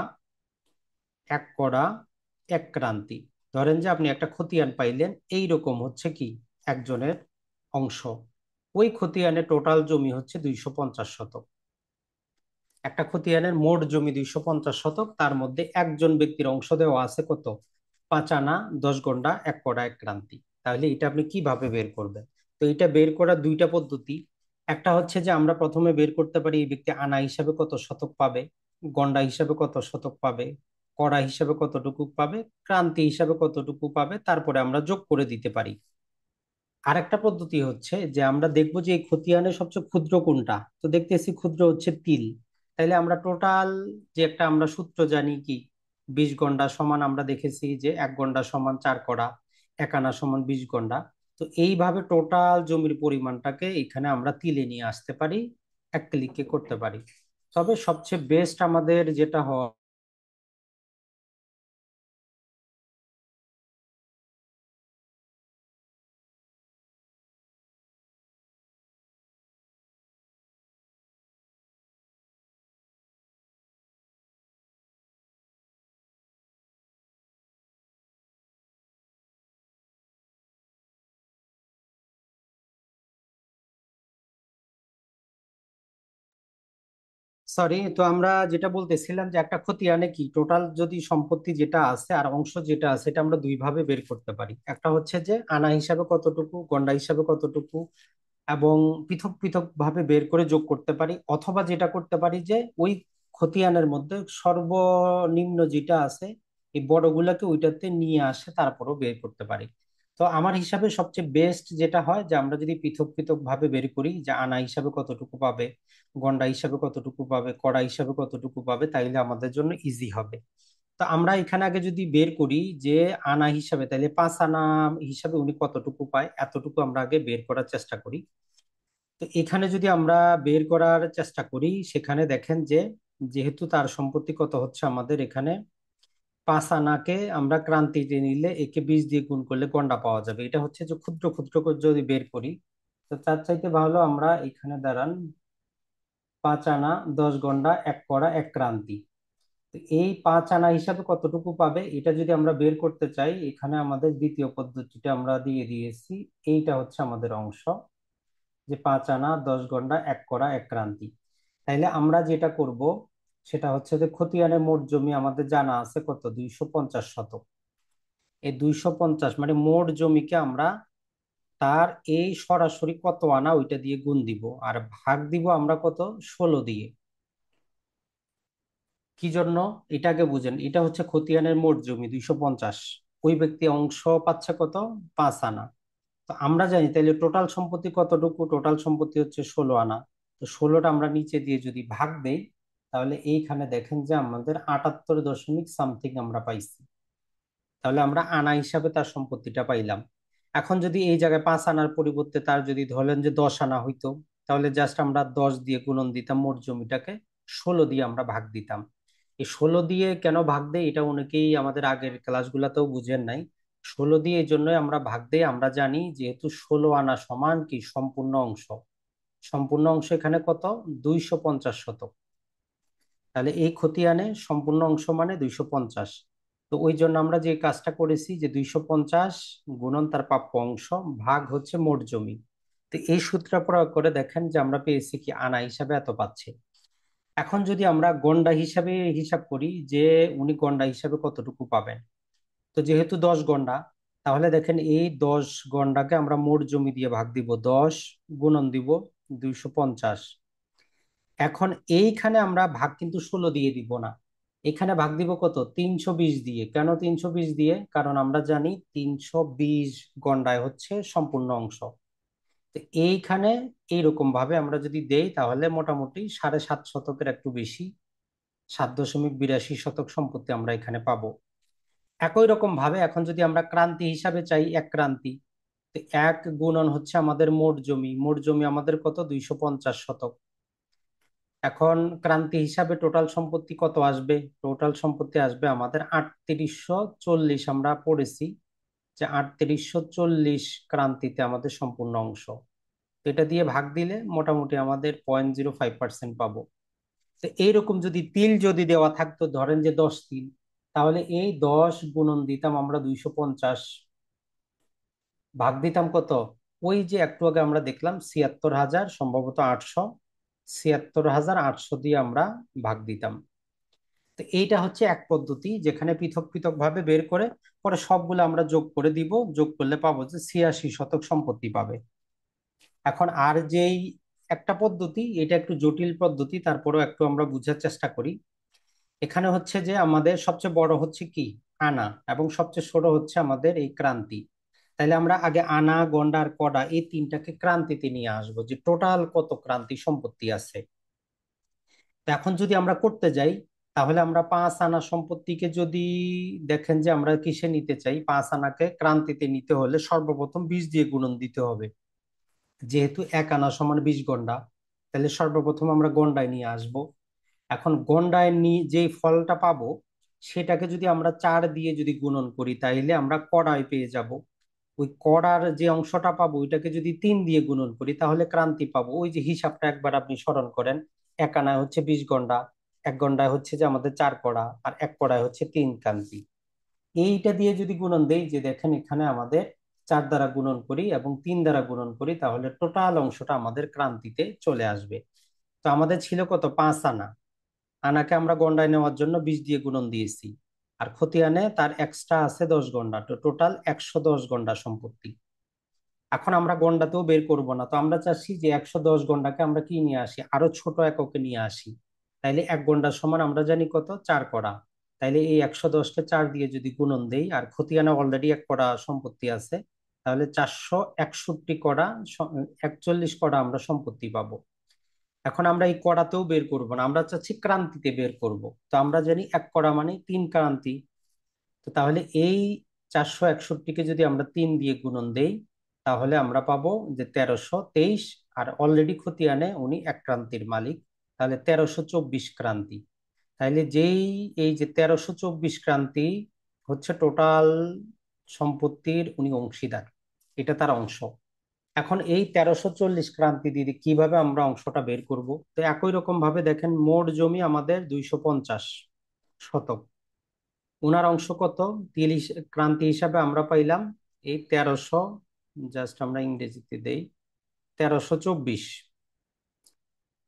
1 কড়া, 1 ক্রান্তি। ধরেন যে আপনি একটা খতিয়ান পাইলেন, এই রকম হচ্ছে কি একজনের অংশ। ওই খতিয়ানে টোটাল জমি হচ্ছে 250 শতক। একটা খতিয়ানের মোট জমি 250 শতক, তার মধ্যে একজন ব্যক্তির অংশ দেওয়া আছে কত? 5 আনা, 10 গন্ডা, 1 কড়া, 1 ক্রান্তি। তাহলে এটা আপনি কিভাবে বের করবেন? তো এটা বের করার দুইটা পদ্ধতি। একটা হচ্ছে যে আমরা প্রথমে বের করতে পারি এই ব্যক্তি আনা হিসাবে কত শতক পাবে, গন্ডা হিসাবে কত শতক পাবে, কড়া হিসাবে কতটুকু পাবে, ক্রান্তি হিসাবে কতটুকু পাবে, তারপরে আমরা যোগ করে দিতে পারি। আরেকটা পদ্ধতি হচ্ছে যে আমরা দেখবো যে এই খতিয়ানের সবচেয়ে ক্ষুদ্র কোনটা, তো দেখতেছি ক্ষুদ্র হচ্ছে তিল। তাইলে আমরা টোটাল যে একটা আমরা সূত্র জানি কি, 20 গন্ডা সমান, আমরা দেখেছি যে 1 গন্ডা সমান 4 কড়া, 1 আনা সমান 20 গন্ডা। তো এইভাবে টোটাল জমির পরিমাণটাকে এখানে আমরা তিলে নিয়ে আসতে পারি, এক ক্লিকে করতে পারি। তবে সবচেয়ে বেস্ট আমাদের যেটা হয়, সরি, তো আমরা যেটা বলতেছিলাম যে একটা খতিয়ানে কি টোটাল যদি সম্পত্তি যেটা আছে আর অংশ যেটা আছে, এটা আমরা দুই ভাবে বের করতে পারি। একটা হচ্ছে যে আনা হিসাবে কতটুকু, গন্ডা হিসাবে কতটুকু, এবং পৃথক পৃথক ভাবে বের করে যোগ করতে পারি। অথবা যেটা করতে পারি যে ওই খতিয়ানের মধ্যে সর্বনিম্ন যেটা আছে এই বড়গুলাকে ওইটাতে নিয়ে আসে তারপরও বের করতে পারি। তো আমার হিসাবে সবচেয়ে বেস্ট যেটা হয় যে আমরা যদি পৃথক পৃথক ভাবে বের করি, যে আনা হিসাবে কতটুকু পাবে, গন্ডা হিসাবে কতটুকু পাবে, কড়া হিসাবে কতটুকু পাবে, তাইলে আমাদের জন্য ইজি হবে। তো আমরা এখানে আগে যদি বের করি যে আনা হিসাবে, তাহলে 5 আনা হিসাবে উনি কতটুকু পায়, এতটুকু আমরা আগে বের করার চেষ্টা করি। তো এখানে যদি আমরা বের করার চেষ্টা করি, সেখানে দেখেন যে যেহেতু তার সম্পত্তি কত হচ্ছে আমাদের এখানে 5 আনাকে আমরা ক্রান্তিতে নিলে একে 20 দিয়ে গুণ করলে গন্ডা পাওয়া যাবে। এটা হচ্ছে যে ক্ষুদ্র ক্ষুদ্র করে যদি বের করি, তো তার চাইতে ভালো আমরা এখানে দাঁড়ান 5 আনা 10 গন্ডা 1 কড়া 1 ক্রান্তি। তো এই 5 আনা হিসাবে কতটুকু পাবে এটা যদি আমরা বের করতে চাই, এখানে আমাদের দ্বিতীয় পদ্ধতিটা আমরা দিয়ে দিয়েছি। এইটা হচ্ছে আমাদের অংশ, যে 5 আনা 10 গন্ডা 1 কড়া 1 ক্রান্তি। তাইলে আমরা যেটা করব সেটা হচ্ছে যে খতিয়ানের মোট জমি আমাদের জানা আছে কত, 250 শতক। এই 250 মানে মোট জমিকে আমরা তার এই সরাসরি কত আনা ওইটা দিয়ে গুণ দিব, আর ভাগ দিব আমরা কত, 16 দিয়ে। কি জন্য, এটা আগে বুঝেন। এটা হচ্ছে খতিয়ানের মোট জমি 250, ওই ব্যক্তি অংশ পাচ্ছে কত, 5 আনা। তো আমরা জানি তাহলে টোটাল সম্পত্তি কতটুকু, টোটাল সম্পত্তি হচ্ছে 16 আনা। তো 16টা আমরা নিচে দিয়ে যদি ভাগ দেই, তাহলে এইখানে দেখেন যে আমাদের 78 দশমিক সামথিং আমরা পাইছি। তাহলে আমরা আনা হিসাবে তার সম্পত্তিটা পাইলাম। এখন যদি এই জায়গায় 5 আনার পরিবর্তে তার যদি ধরেন যে 10 আনা হইতো, তাহলে জাস্ট আমরা 10 দিয়ে গুণন দিতাম, মোট জমিটাকে 16 দিয়ে আমরা ভাগ দিতাম। এই 16 দিয়ে কেন ভাগ দেই এটা অনেকেই আমাদের আগের ক্লাসগুলোতেও বুঝেন নাই। 16 দিয়ে এই জন্যই আমরা ভাগ দেই, আমরা জানি যেহেতু 16 আনা সমান কি, সম্পূর্ণ অংশ। সম্পূর্ণ অংশ এখানে কত, 250 শতক। তাহলে এই খতিয়ানে সম্পূর্ণ অংশ মানে 250। তো ওই জন্য আমরা যে কাজটা করেছি যে 250 গুণন তার প্রাপ্য অংশ ভাগ হচ্ছে মোট জমি। তো এই সূত্র প্রয়োগ করে দেখেন যে আমরা পেয়েছি কি, আনা হিসাবে এত পাচ্ছে। এখন যদি আমরা গন্ডা হিসাবে হিসাব করি যে উনি গন্ডা হিসাবে কতটুকু পাবেন, তো যেহেতু 10 গন্ডা, তাহলে দেখেন এই 10 গন্ডাকে আমরা মোট জমি দিয়ে ভাগ দিব, 10 গুণন দিব 250। এখন এইখানে আমরা ভাগ কিন্তু 16 দিয়ে দিব না, এখানে ভাগ দিব কত, 320 দিয়ে। কেন 320 দিয়ে, কারণ আমরা জানি 320 গন্ডায় হচ্ছে সম্পূর্ণ অংশ। তো এইখানে এইরকম ভাবে আমরা যদি দেই, তাহলে মোটামুটি 7.5 শতকের একটু বেশি, 7.82 শতক সম্পত্তি আমরা এখানে পাবো। একই রকম ভাবে এখন যদি আমরা ক্রান্তি হিসাবে চাই, 1 ক্রান্তি, তো 1 গুণন হচ্ছে আমাদের মোট জমি, মোট জমি আমাদের কত, 250 শতক। এখন ক্রান্তি হিসাবে টোটাল সম্পত্তি কত আসবে, টোটাল সম্পত্তি আসবে আমাদের 3840, আমরা পড়েছি যে 3840 ক্রান্তিতে আমাদের সম্পূর্ণ অংশ। তো এটা দিয়ে ভাগ দিলে মোটামুটি আমাদের 0.05% পাবো। তো এইরকম যদি তিল যদি দেওয়া থাকতো, ধরেন যে 10 তিল, তাহলে এই 10 গুণন দিতাম আমরা 250, ভাগ দিতাম কত, ওই যে একটু আগে আমরা দেখলাম 76,000, সম্ভবত 800, 76,800 দিয়ে আমরা ভাগ দিতাম। তো এইটা হচ্ছে এক পদ্ধতি, যেখানে পৃথক পৃথক ভাবে বের করে পরে সবগুলো আমরা যোগ করে দিব, যোগ করলে পাবো যে 86 শতক সম্পত্তি পাবে। এখন আর যেই একটা পদ্ধতি, এটা একটু জটিল পদ্ধতি, তারপরেও একটু আমরা বুঝার চেষ্টা করি। এখানে হচ্ছে যে আমাদের সবচেয়ে বড় হচ্ছে কি, আনা, এবং সবচেয়ে ছোট হচ্ছে আমাদের এই ক্রান্তি। তাইলে আমরা আগে আনা, গন্ডা আর কডা এই তিনটাকে ক্রান্তিতে নিয়ে আসবো, যে টোটাল কত ক্রান্তি সম্পত্তি আছে। তো এখন যদি আমরা করতে যাই, তাহলে আমরা 5 আনা সম্পত্তিকে যদি দেখেন যে আমরা কিসে নিতে চাই, 5 আনাকে ক্রান্তিতে নিতে হলে সর্বপ্রথম 20 দিয়ে গুণন দিতে হবে। যেহেতু 1 আনা সমান 20 গন্ডা, তাহলে সর্বপ্রথম আমরা গন্ডায় নিয়ে আসব। এখন গন্ডায় নিয়ে যে ফলটা পাবো, সেটাকে যদি আমরা 4 দিয়ে যদি গুণন করি, তাইলে আমরা কড়ায় পেয়ে যাব। ওই কড়ার যে অংশটা পাবো ওইটাকে যদি 3 দিয়ে গুণন করি, তাহলে ক্রান্তি পাবো। ওই যে হিসাবটা একবার আপনি স্মরণ করেন, 1 আনায় হচ্ছে 20 গন্ডা, 1 গন্ডায় হচ্ছে যে আমাদের 4 কড়া, আর 1 কড়ায় হচ্ছে 3 ক্রান্তি। এইটা দিয়ে যদি গুণন দেই, যে দেখেন এখানে আমাদের 4 দ্বারা গুণন করি এবং 3 দ্বারা গুণন করি, তাহলে টোটাল অংশটা আমাদের ক্রান্তিতে চলে আসবে। তো আমাদের ছিল কত, 5 আনা। আনাকে আমরা গন্ডায় নেওয়ার জন্য 20 দিয়ে গুণন দিয়েছি, আর খতিয়ানে তার এক্সট্রা আছে 10 গন্ডা, তো টোটাল 110 গন্ডা সম্পত্তি। এখন আমরা গন্ডাতেও বের করব না, তো আমরা চাচ্ছি যে 110 গন্ডাকে আমরা কি নিয়ে আসি, আরো ছোট এককে নিয়ে আসি। তাইলে 1 গন্ডার সমান আমরা জানি কত, 4 কড়া। তাইলে এই 110কে 4 দিয়ে যদি গুণন দেই, আর খতিয়ানে অলরেডি 1 কড়া সম্পত্তি আছে, তাহলে 461 কড়া, 41 কড়া আমরা সম্পত্তি পাবো। এখন আমরা এই কড়াতেও বের করব না, আমরা চাচ্ছি ক্রান্তিতে বের করব। তো আমরা জানি 1 কড়া মানে 3 ক্রান্তি। তো তাহলে এই 461কে যদি আমরা 3 দিয়ে গুণন দেই, তাহলে আমরা পাবো যে 1323। আর অলরেডি খতিয়ানে উনি 1 ক্রান্তির মালিক, তাহলে 1324 ক্রান্তি। তাহলে যেই এই যে 1324 ক্রান্তি হচ্ছে টোটাল সম্পত্তির উনি অংশীদার, এটা তার অংশ। এখন এই 1340 ক্রান্তি দিয়ে কিভাবে আমরা অংশটা বের করব? তো একই রকম ভাবে দেখেন, মোট জমি আমাদের 250 শতক। ওনার অংশ কত? 30 ক্রান্তি হিসাবে আমরা পাইলাম এই 1300, জাস্ট আমরা ইংরেজিতে দেই 1324।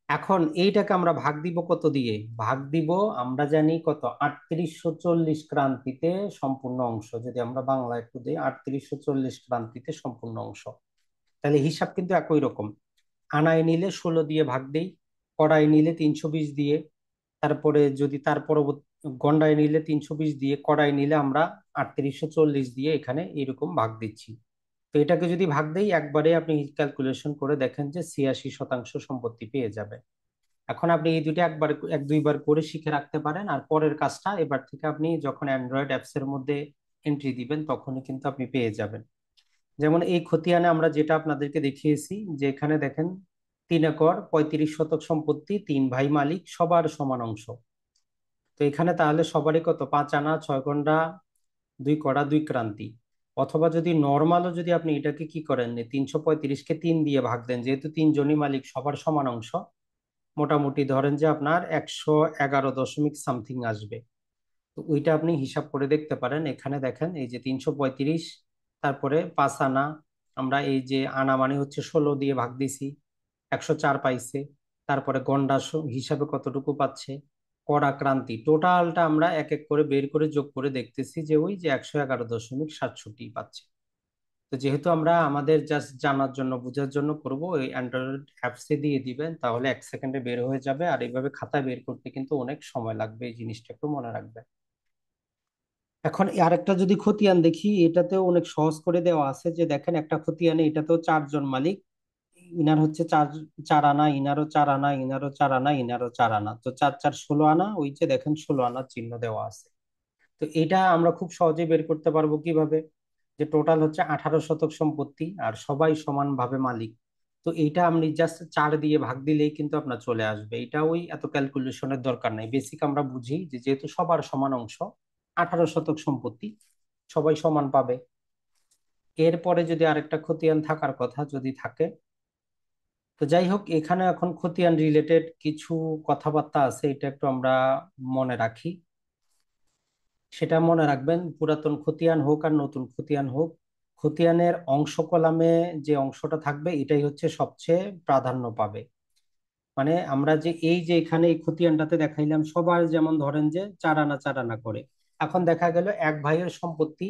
এখন এইটাকে আমরা ভাগ দিব কত দিয়ে? ভাগ দিব, আমরা জানি কত, 3840 ক্রান্তিতে সম্পূর্ণ অংশ। যদি আমরা বাংলা একটু দিই, 3840 ক্রান্তিতে সম্পূর্ণ অংশ। তাহলে হিসাব কিন্তু একই রকম। আনায় নিলে 16 দিয়ে ভাগ দেই, কড়াই নিলে 320 দিয়ে, তারপরে যদি তার পরবর্তী গন্ডায় নিলে 320 দিয়ে, কড়াই নিলে আমরা 3840 দিয়ে এখানে এরকম ভাগ দিচ্ছি। তো এটাকে যদি ভাগ দেই, একবারে আপনি ক্যালকুলেশন করে দেখেন যে 86% সম্পত্তি পেয়ে যাবে। এখন আপনি এই দুটো একবার এক দুইবার করে শিখে রাখতে পারেন, আর পরের কাজটা এবার থেকে আপনি যখন অ্যান্ড্রয়েড অ্যাপস এর মধ্যে এন্ট্রি দিবেন তখনই কিন্তু আপনি পেয়ে যাবেন। যেমন এই খতিয়ানে আমরা যেটা আপনাদেরকে দেখিয়েছি, যে এখানে দেখেন 3 একর 35 শতক সম্পত্তি, 3 ভাই মালিক, সবার সমান অংশ। তো এখানে তাহলে সবারই কত, 5 আনা 6 গন্ডা 2 কড়া 2 ক্রান্তি। অথবা যদি নর্মালও যদি আপনি এটাকে কি করেন, 335কে 3 দিয়ে ভাগ দেন, যেহেতু তিনজনই মালিক সবার সমান অংশ, মোটামুটি ধরেন যে আপনার 111 দশমিক সামথিং আসবে। তো ওইটা আপনি হিসাব করে দেখতে পারেন। এখানে দেখেন এই যে 335, তারপরে 5 আনা, আমরা এই যে আনা মানে হচ্ছে 16 দিয়ে ভাগ দিছি, 104 পাইছে। তারপরে গন্ডা হিসাবে কতটুকু পাচ্ছে, কড়া ক্রান্তি, টোটালটা আমরা এক এক করে বের করে যোগ করে দেখতেছি যে ওই যে 111.67 পাচ্ছে। তো যেহেতু আমরা আমাদের জাস্ট জানার জন্য বোঝার জন্য করব, ওই অ্যান্ড্রয়েড অ্যাপসে দিয়ে দিবেন, তাহলে 1 সেকেন্ডে বের হয়ে যাবে। আর এইভাবে খাতায় বের করতে কিন্তু অনেক সময় লাগবে, এই জিনিসটা একটু মনে রাখবেন। এখন আরেকটা যদি খতিয়ান দেখি, এটাতেও অনেক সহজ করে দেওয়া আছে। যে দেখেন একটা খতিয়ানে এটাতেও 4 জন মালিক, ইনার হচ্ছে 4 4 আনা, ইনারও 4 আনা, ইনারও 4 আনা, ইনারও 4 আনা, তো 4 4 16 আনা, ওই যে দেখেন 16 আনার চিহ্ন দেওয়া আছে। তো এটা আমরা খুব সহজেই বের করতে পারবো কিভাবে, যে টোটাল হচ্ছে 18 শতক সম্পত্তি আর সবাই সমানভাবে মালিক। তো এইটা আপনি জাস্ট 4 দিয়ে ভাগ দিলেই কিন্তু আপনার চলে আসবে। এটা ওই এত ক্যালকুলেশনের দরকার নাই, বেসিক আমরা বুঝি যে যেহেতু সবার সমান অংশ, 18 শতক সম্পত্তি, সবাই সমান পাবে। এরপরে যদি আরেকটা খতিয়ান থাকার কথা যদি থাকে, তো যাই হোক, এখানে এখন খতিয়ান রিলেটেড কিছু কথাবার্তা আছে, এটা একটু আমরা মনে রাখি। সেটা মনে রাখবেন, পুরাতন খতিয়ান হোক আর নতুন খতিয়ান হোক, খতিয়ানের অংশ কলামে যে অংশটা থাকবে এটাই হচ্ছে সবচেয়ে প্রাধান্য পাবে। মানে আমরা যে এই যে এখানে এই খতিয়ানটাতে দেখাইলাম, সবার যেমন ধরেন যে 4 আনা 4 আনা করে, এখন দেখা গেল এক ভাইয়ের সম্পত্তি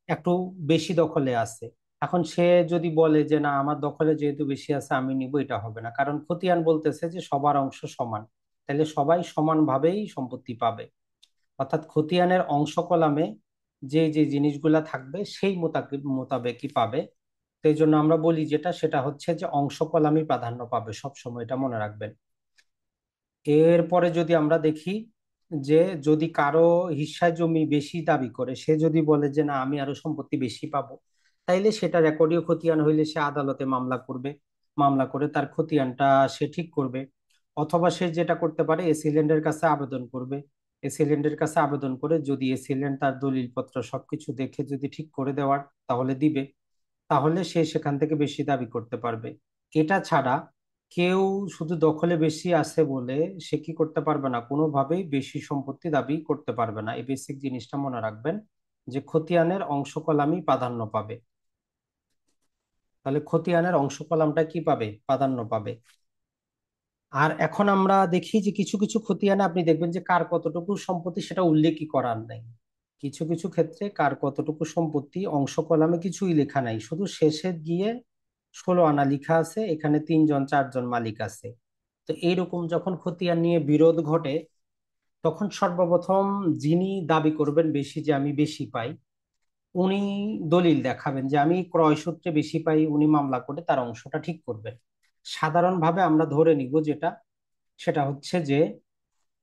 একটু বেশি দখলে আছে। এখন সে যদি বলে যে না, আমার দখলে যেহেতু বেশি আছে আমি নিব, এটা হবে না, কারণ খতিয়ান বলতেছে যে সবার অংশ সমান। তাহলে সবাই সমানভাবেই সম্পত্তি পাবে। অর্থাৎ খতিয়ানের অংশ কলামে যে যে জিনিসগুলা থাকবে সেই মোতাবেকই পাবে। তো এই জন্য আমরা বলি যেটা, সেটা হচ্ছে যে অংশ কলামই প্রাধান্য পাবে সব সময়, এটা মনে রাখবেন। এরপরে যদি আমরা দেখি যে যদি কারো হিস্সায় জমি বেশি দাবি করে, সে যদি বলে যে না আমি আরো সম্পত্তি বেশি পাবো, তাইলে সেটা রেকর্ডীয় খতিয়ান হইলে সে আদালতে মামলা করবে। মামলা করে তার খতিয়ানটা সে ঠিক করবে। অথবা সে যেটা করতে পারে, এসিল্যান্ডের কাছে আবেদন করবে। এসিল্যান্ডের কাছে আবেদন করে যদি এসিল্যান্ড তার দলিলপত্র সবকিছু দেখে যদি ঠিক করে দেওয়ার তাহলে দিবে, তাহলে সে সেখান থেকে বেশি দাবি করতে পারবে। এটা ছাড়া কেউ শুধু দখলে বেশি আছে বলে সে কি করতে পারবে না, কোনোভাবেই বেশি সম্পত্তি দাবি করতে পারবে না। এই বেসিক জিনিসটা মনে রাখবেন, যে খতিয়ানের অংশ কলামই প্রাধান্য পাবে। তাহলে খতিয়ানের অংশ কলামটা কি পাবে? প্রাধান্য পাবে। আর এখন আমরা দেখি যে কিছু কিছু খতিয়ানে আপনি দেখবেন যে কার কতটুকু সম্পত্তি সেটা উল্লেখই করার নাই। কিছু কিছু ক্ষেত্রে কার কতটুকু সম্পত্তি অংশ কলামে কিছুই লেখা নাই, শুধু শেষে গিয়ে 16 আনা লেখা আছে, এখানে 3 জন 4 জন মালিক আছে। তো এইরকম যখন খতিয়ান নিয়ে বিরোধ ঘটে, তখন সর্বপ্রথম যিনি দাবি করবেন বেশি, যে আমি বেশি পাই, উনি দলিল দেখাবেন যে আমি ক্রয় সূত্রে বেশি পাই, উনি মামলা করে তার অংশটা ঠিক করবেন। সাধারণভাবে আমরা ধরে নিব যেটা, সেটা হচ্ছে যে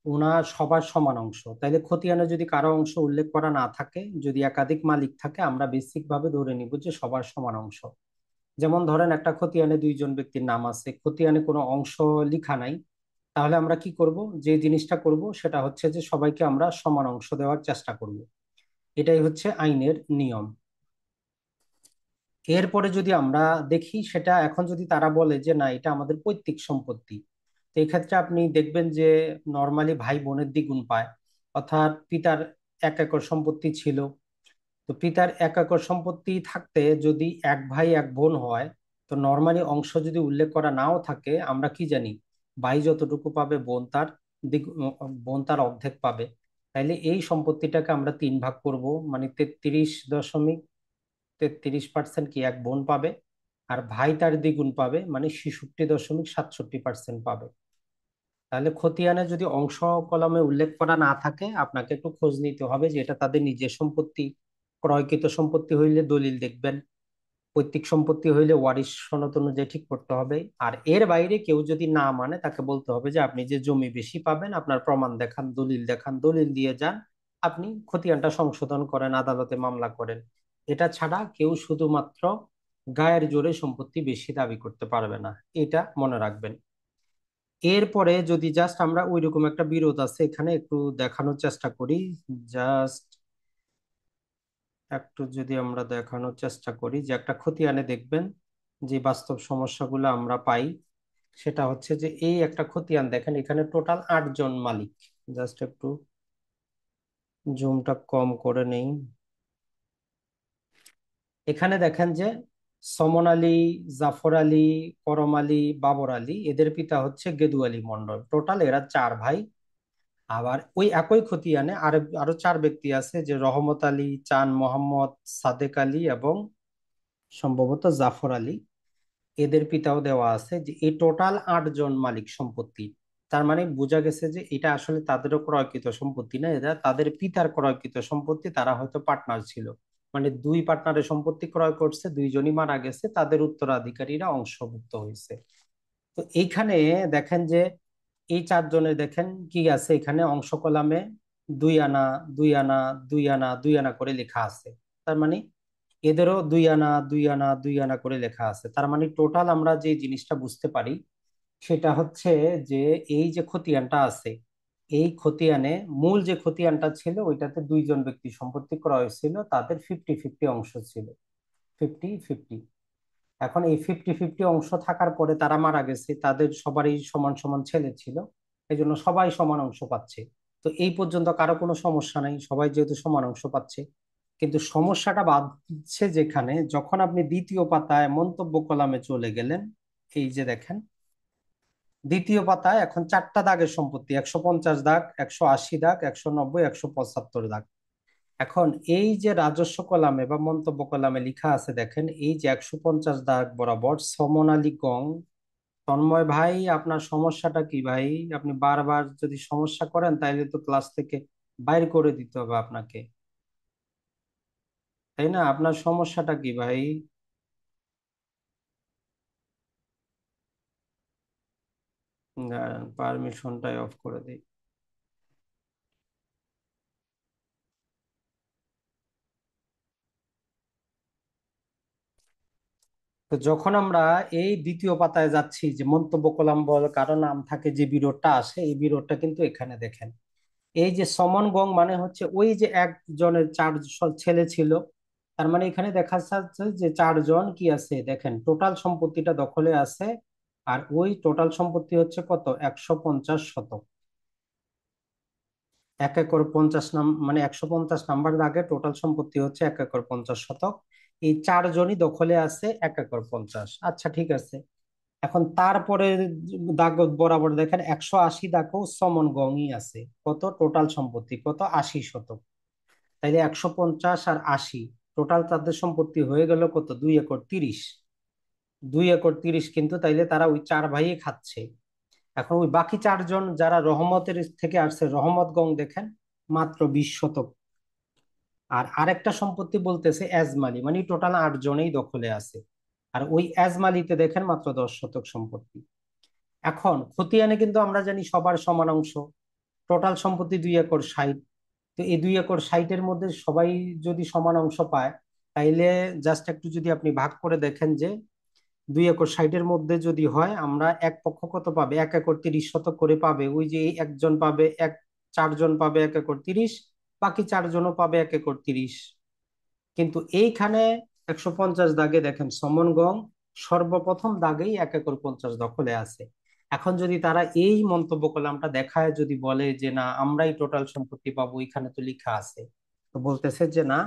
ওনার সবার সমান অংশ। তাইলে খতিয়ানে যদি কারো অংশ উল্লেখ করা না থাকে, যদি একাধিক মালিক থাকে, আমরা বেসিক ভাবে ধরে নিব যে সবার সমান অংশ। যেমন ধরেন একটা খতিয়ানে 2 জন ব্যক্তির নাম আছে, খতিয়ানে কোনো অংশ লেখা নাই, তাহলে আমরা কি করব, যে জিনিসটা করব সেটা হচ্ছে যে সবাইকে আমরা সমান অংশ দেওয়ার চেষ্টা করব। এটাই হচ্ছে আইনের নিয়ম। এরপরে যদি আমরা দেখি সেটা, এখন যদি তারা বলে যে না এটা আমাদের পৈতৃক সম্পত্তি, তো এই ক্ষেত্রে আপনি দেখবেন যে নর্মালি ভাই বোনের দ্বিগুণ পায়। অর্থাৎ পিতার 1 একর সম্পত্তি ছিল, তো পিতার 1 একর সম্পত্তি থাকতে যদি এক ভাই এক বোন হয়, তো নর্মালি অংশ যদি উল্লেখ করা নাও থাকে, আমরা কি জানি ভাই যতটুকু পাবে বোন তার বোন তার অর্ধেক পাবে। তাইলে এই সম্পত্তিটাকে আমরা 3 ভাগ করব, মানে 33.33% কি এক বোন পাবে, আর ভাই তার দ্বিগুণ পাবে, মানে 66.67% পাবে। তাহলে খতিয়ানে যদি অংশ কলমে উল্লেখ করা না থাকে, আপনাকে একটু খোঁজ নিতে হবে যে এটা তাদের নিজের সম্পত্তি। ক্রয়কৃত সম্পত্তি হইলে দলিল দেখবেন, পৈতৃক সম্পত্তি হইলে ওয়ারিশ সনদ অনুযায়ী ঠিক করতে হবে। আর এর বাইরে কেউ যদি না মানে, তাকে বলতে হবে যে আপনি যে জমি বেশি পাবেন আপনার প্রমাণ দেখান, দলিল দেখান, দলিল দিয়ে যান, আপনি খতিয়ানটা সংশোধন করেন, আদালতে মামলা করেন। এটা ছাড়া কেউ শুধুমাত্র গায়ের জোরে সম্পত্তি বেশি দাবি করতে পারবে না, এটা মনে রাখবেন। এরপরে যদি জাস্ট আমরা ওইরকম একটা বিরোধ আছে এখানে একটু দেখানোর চেষ্টা করি, জাস্ট একটু যদি আমরা দেখানোর চেষ্টা করি যে একটা খতিয়ানে দেখবেন যে বাস্তব সমস্যাগুলো আমরা পাই, সেটা হচ্ছে যে এই একটা খতিয়ান দেখেন, এখানে টোটাল 8 জন মালিক। জাস্ট একটু জুমটা কম করে নেই। এখানে দেখেন যে সমন আলী, জাফর আলী, করম আলী, বাবর আলী, এদের পিতা হচ্ছে গেদু আলী মন্ডল। টোটাল এরা 4 ভাই। আবার ওই একই খতিয়ানে আরো আরো 4 ব্যক্তি আছে, যে রহমত আলী, চান মোহাম্মদ, সাদেক আলী এবং সম্ভবত জাফর আলী, এদের পিতাও দেওয়া আছে। যে এই টোটাল 8 জন মালিক সম্পত্তি। তার মানে বোঝা গেছে যে এটা আসলে তাদেরও ক্রয়কৃত সম্পত্তি না, এটা তাদের পিতার ক্রয়কৃত সম্পত্তি। তারা হয়তো পার্টনার ছিল, মানে দুই পার্টনারের সম্পত্তি ক্রয় করছে, দুইজনই মারা গেছে, তাদের উত্তরাধিকারীরা অংশভুক্ত হয়েছে। তো এইখানে দেখেন যে এই 4 জনের দেখেন কি আছে, এখানে অংশ কলামে 2 আনা, 2 আনা, 2 আনা, 2 আনা করে লেখা আছে। তার মানে এদেরও 2 আনা, 2 আনা, 2 আনা করে লেখা আছে। তার মানে টোটাল আমরা যে জিনিসটা বুঝতে পারি সেটা হচ্ছে যে এই যে খতিয়ানটা আছে, এই খতিয়ানে মূল যে খতিয়ানটা ছিল ওইটাতে 2 জন ব্যক্তি সম্পত্তি ক্রয় ছিল, তাদের 50-50 অংশ ছিল, 50-50। এখন এই 50-50 অংশ থাকার পরে তারা মারা গেছে, তাদের সবারই সমান সমান ছেলে ছিল, এই জন্য সবাই সমান অংশ পাচ্ছে। তো এই পর্যন্ত কারো কোনো সমস্যা নাই, সবাই যেহেতু সমান অংশ পাচ্ছে। কিন্তু সমস্যাটা বাধছে যেখানে, যখন আপনি দ্বিতীয় পাতায় মন্তব্য কলামে চলে গেলেন, এই যে দেখেন দ্বিতীয় পাতায় এখন 4টা দাগের সম্পত্তি, 150 দাগ, 180 দাগ, 190, 175 দাগ। এখন এই যে রাজস্ব কলামে বা মন্তব্য কলামে লেখা আছে দেখেন, এই যে 150 দাগ বরাবর সমন আলী গং। তন্ময় ভাই, আপনার সমস্যাটা কি ভাই? আপনি বারবার যদি সমস্যা করেন তাইলে তো ক্লাস থেকে বাইর করে দিতে হবে আপনাকে, তাই না? আপনার সমস্যাটা কি ভাই? দাঁড়ান, পারমিশনটাই অফ করে দিই। তো যখন আমরা এই দ্বিতীয় পাতায় যাচ্ছি, যে মন্তব্য কলাম বল কারো নাম থাকে, যে বিরোধটা আসে, এই বিরোধটা কিন্তু এখানে দেখেন। এই যে সমন গং মানে হচ্ছে ওই যে একজনের 4 ছেলে ছিল, তার মানে এখানে দেখা যাচ্ছে যে 4 জন কি আছে দেখেন, টোটাল সম্পত্তিটা দখলে আছে। আর ওই টোটাল সম্পত্তি হচ্ছে কত, 150 শতক। 1 একর 50 মানে 150 নাম্বার দাগে টোটাল সম্পত্তি হচ্ছে 1 একর 50 শতক। এই 4 জনই দখলে আছে 1 একর 50। আচ্ছা ঠিক আছে। এখন তারপরে দাগ বরাবর দেখেন 180 দাগও সমন গংই আছে। কত টোটাল সম্পত্তি, কত, 80 শতক। তাইলে 150 আর 80, টোটাল তাদের সম্পত্তি হয়ে গেল কত, 2 একর 30। 2 একর 30, কিন্তু তাইলে তারা ওই 4 ভাইয়ে খাচ্ছে। এখন ওই বাকি 4 জন যারা রহমতের থেকে আসছে, রহমত গং দেখেন মাত্র 20 শতক। আর আরেকটা সম্পত্তি বলতেছে এজমালি, মানে টোটাল 8 জনেই দখলে আছে। আর ওই এজমালিতে দেখেন মাত্র 10 শতক সম্পত্তি। এখন খতিয়ানে কিন্তু আমরা জানি সবার সমান অংশ, টোটাল সম্পত্তি 2 একর 60। তো এই 2 একর 60-এর মধ্যে সবাই যদি সমান অংশ পায়, তাইলে জাস্ট একটু যদি আপনি ভাগ করে দেখেন যে 2 একর 60-এর মধ্যে যদি হয়, আমরা এক পক্ষ কত পাবে, 1 একর 30 শতক করে পাবে। ওই যে এই একজন পাবে 4 জন পাবে 1 একর 30, বাকি 4 জনও পাবে 1 একর 30। কিন্তু এইখানে 150 দাগে দেখেন সমনগং সর্বপ্রথম দাগেই 1 একর 50 দখলে আছে। এখন যদি তারা এই মন্তব্য কলামটা দেখায়, যদি বলে যে না আমরাই টোটাল সম্পত্তি পাবো, এখানে তো লেখা আছে, তো বলতেছে যে না,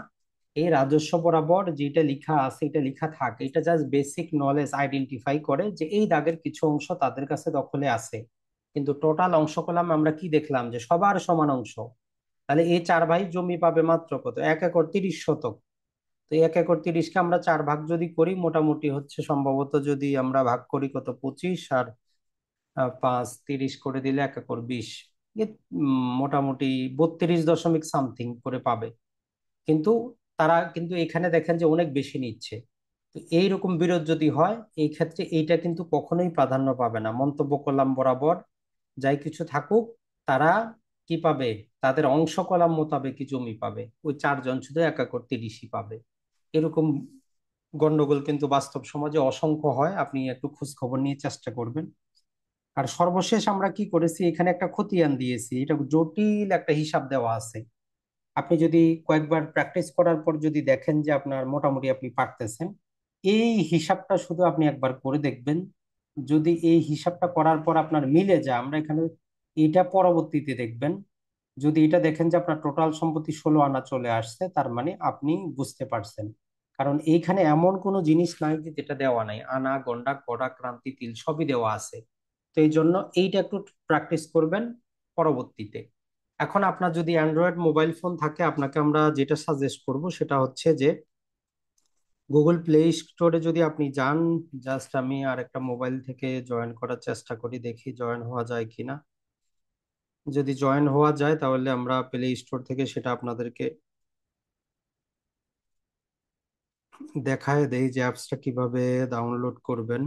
এই রাজস্ব বরাবর যেটা লেখা আছে এটা লেখা থাকে, এটা জাস্ট বেসিক নলেজ আইডেন্টিফাই করে যে এই দাগের কিছু অংশ তাদের কাছে দখলে আছে, কিন্তু টোটাল অংশ কলাম আমরা কি দেখলাম যে সবার সমান অংশ। তাহলে এই 4 ভাই জমি পাবে মাত্র কত, 1 একর 30 শতক। তো 1 একর 30-কে আমরা 4 ভাগ যদি করি, মোটামুটি হচ্ছে সম্ভবত, যদি আমরা ভাগ করি কত, 25 আর 5, 30 করে দিলে 1 একর 20, এ মোটামুটি 32 দশমিক সামথিং করে পাবে। কিন্তু তারা কিন্তু এখানে দেখেন যে অনেক বেশি নিচ্ছে। তো এইরকম বিরোধ যদি হয়, এই ক্ষেত্রে এইটা কিন্তু কখনোই প্রাধান্য পাবে না। মন্তব্য কলাম বরাবর যাই কিছু থাকুক, তারা কি পাবে, তাদের অংশ কলাম মোতাবেকই জমি পাবে, ওই 4 জন শুধু 1 একর 30ই পাবে। এরকম গন্ডগোল কিন্তু বাস্তব সমাজে অসংখ্য হয়, আপনি একটু খোঁজ খবর নিয়ে চেষ্টা করবেন। আর সর্বশেষ আমরা কি করেছি, এখানে একটা খতিয়ান দিয়েছি, এটা জটিল একটা হিসাব দেওয়া আছে। আপনি যদি কয়েকবার প্র্যাকটিস করার পর যদি দেখেন যে আপনার মোটামুটি আপনি পারতেছেন, এই হিসাবটা শুধু আপনি একবার করে দেখবেন। যদি এই হিসাবটা করার পর আপনার মিলে যায়, আমরা এখানে এটা পরবর্তীতে দেখবেন, যদি এটা দেখেন যে আপনার টোটাল সম্পত্তি 16 আনা চলে আসছে, তার মানে আপনি বুঝতে পারছেন। কারণ এইখানে এমন কোনো জিনিস নাই যে যেটা দেওয়া নাই, আনা গন্ডা কড়া ক্রান্তি তিল সবই দেওয়া আছে। তো এই জন্য এইটা একটু প্র্যাকটিস করবেন পরবর্তীতে। এখন আপনার যদি অ্যান্ড্রয়েড মোবাইল ফোন থাকে, আপনাকে আমরা যেটা সাজেস্ট করব সেটা হচ্ছে যে গুগল প্লে স্টোরে যদি আপনি যান, জাস্ট আমি আর একটা মোবাইল থেকে জয়েন করার চেষ্টা করি, দেখি জয়েন হওয়া যায় কিনা। যদি জয়েন হওয়া যায় তাহলে আমরা প্লে স্টোর থেকে সেটা আপনাদেরকে দেখায় দেই যে অ্যাপসটা কিভাবে ডাউনলোড করবেন।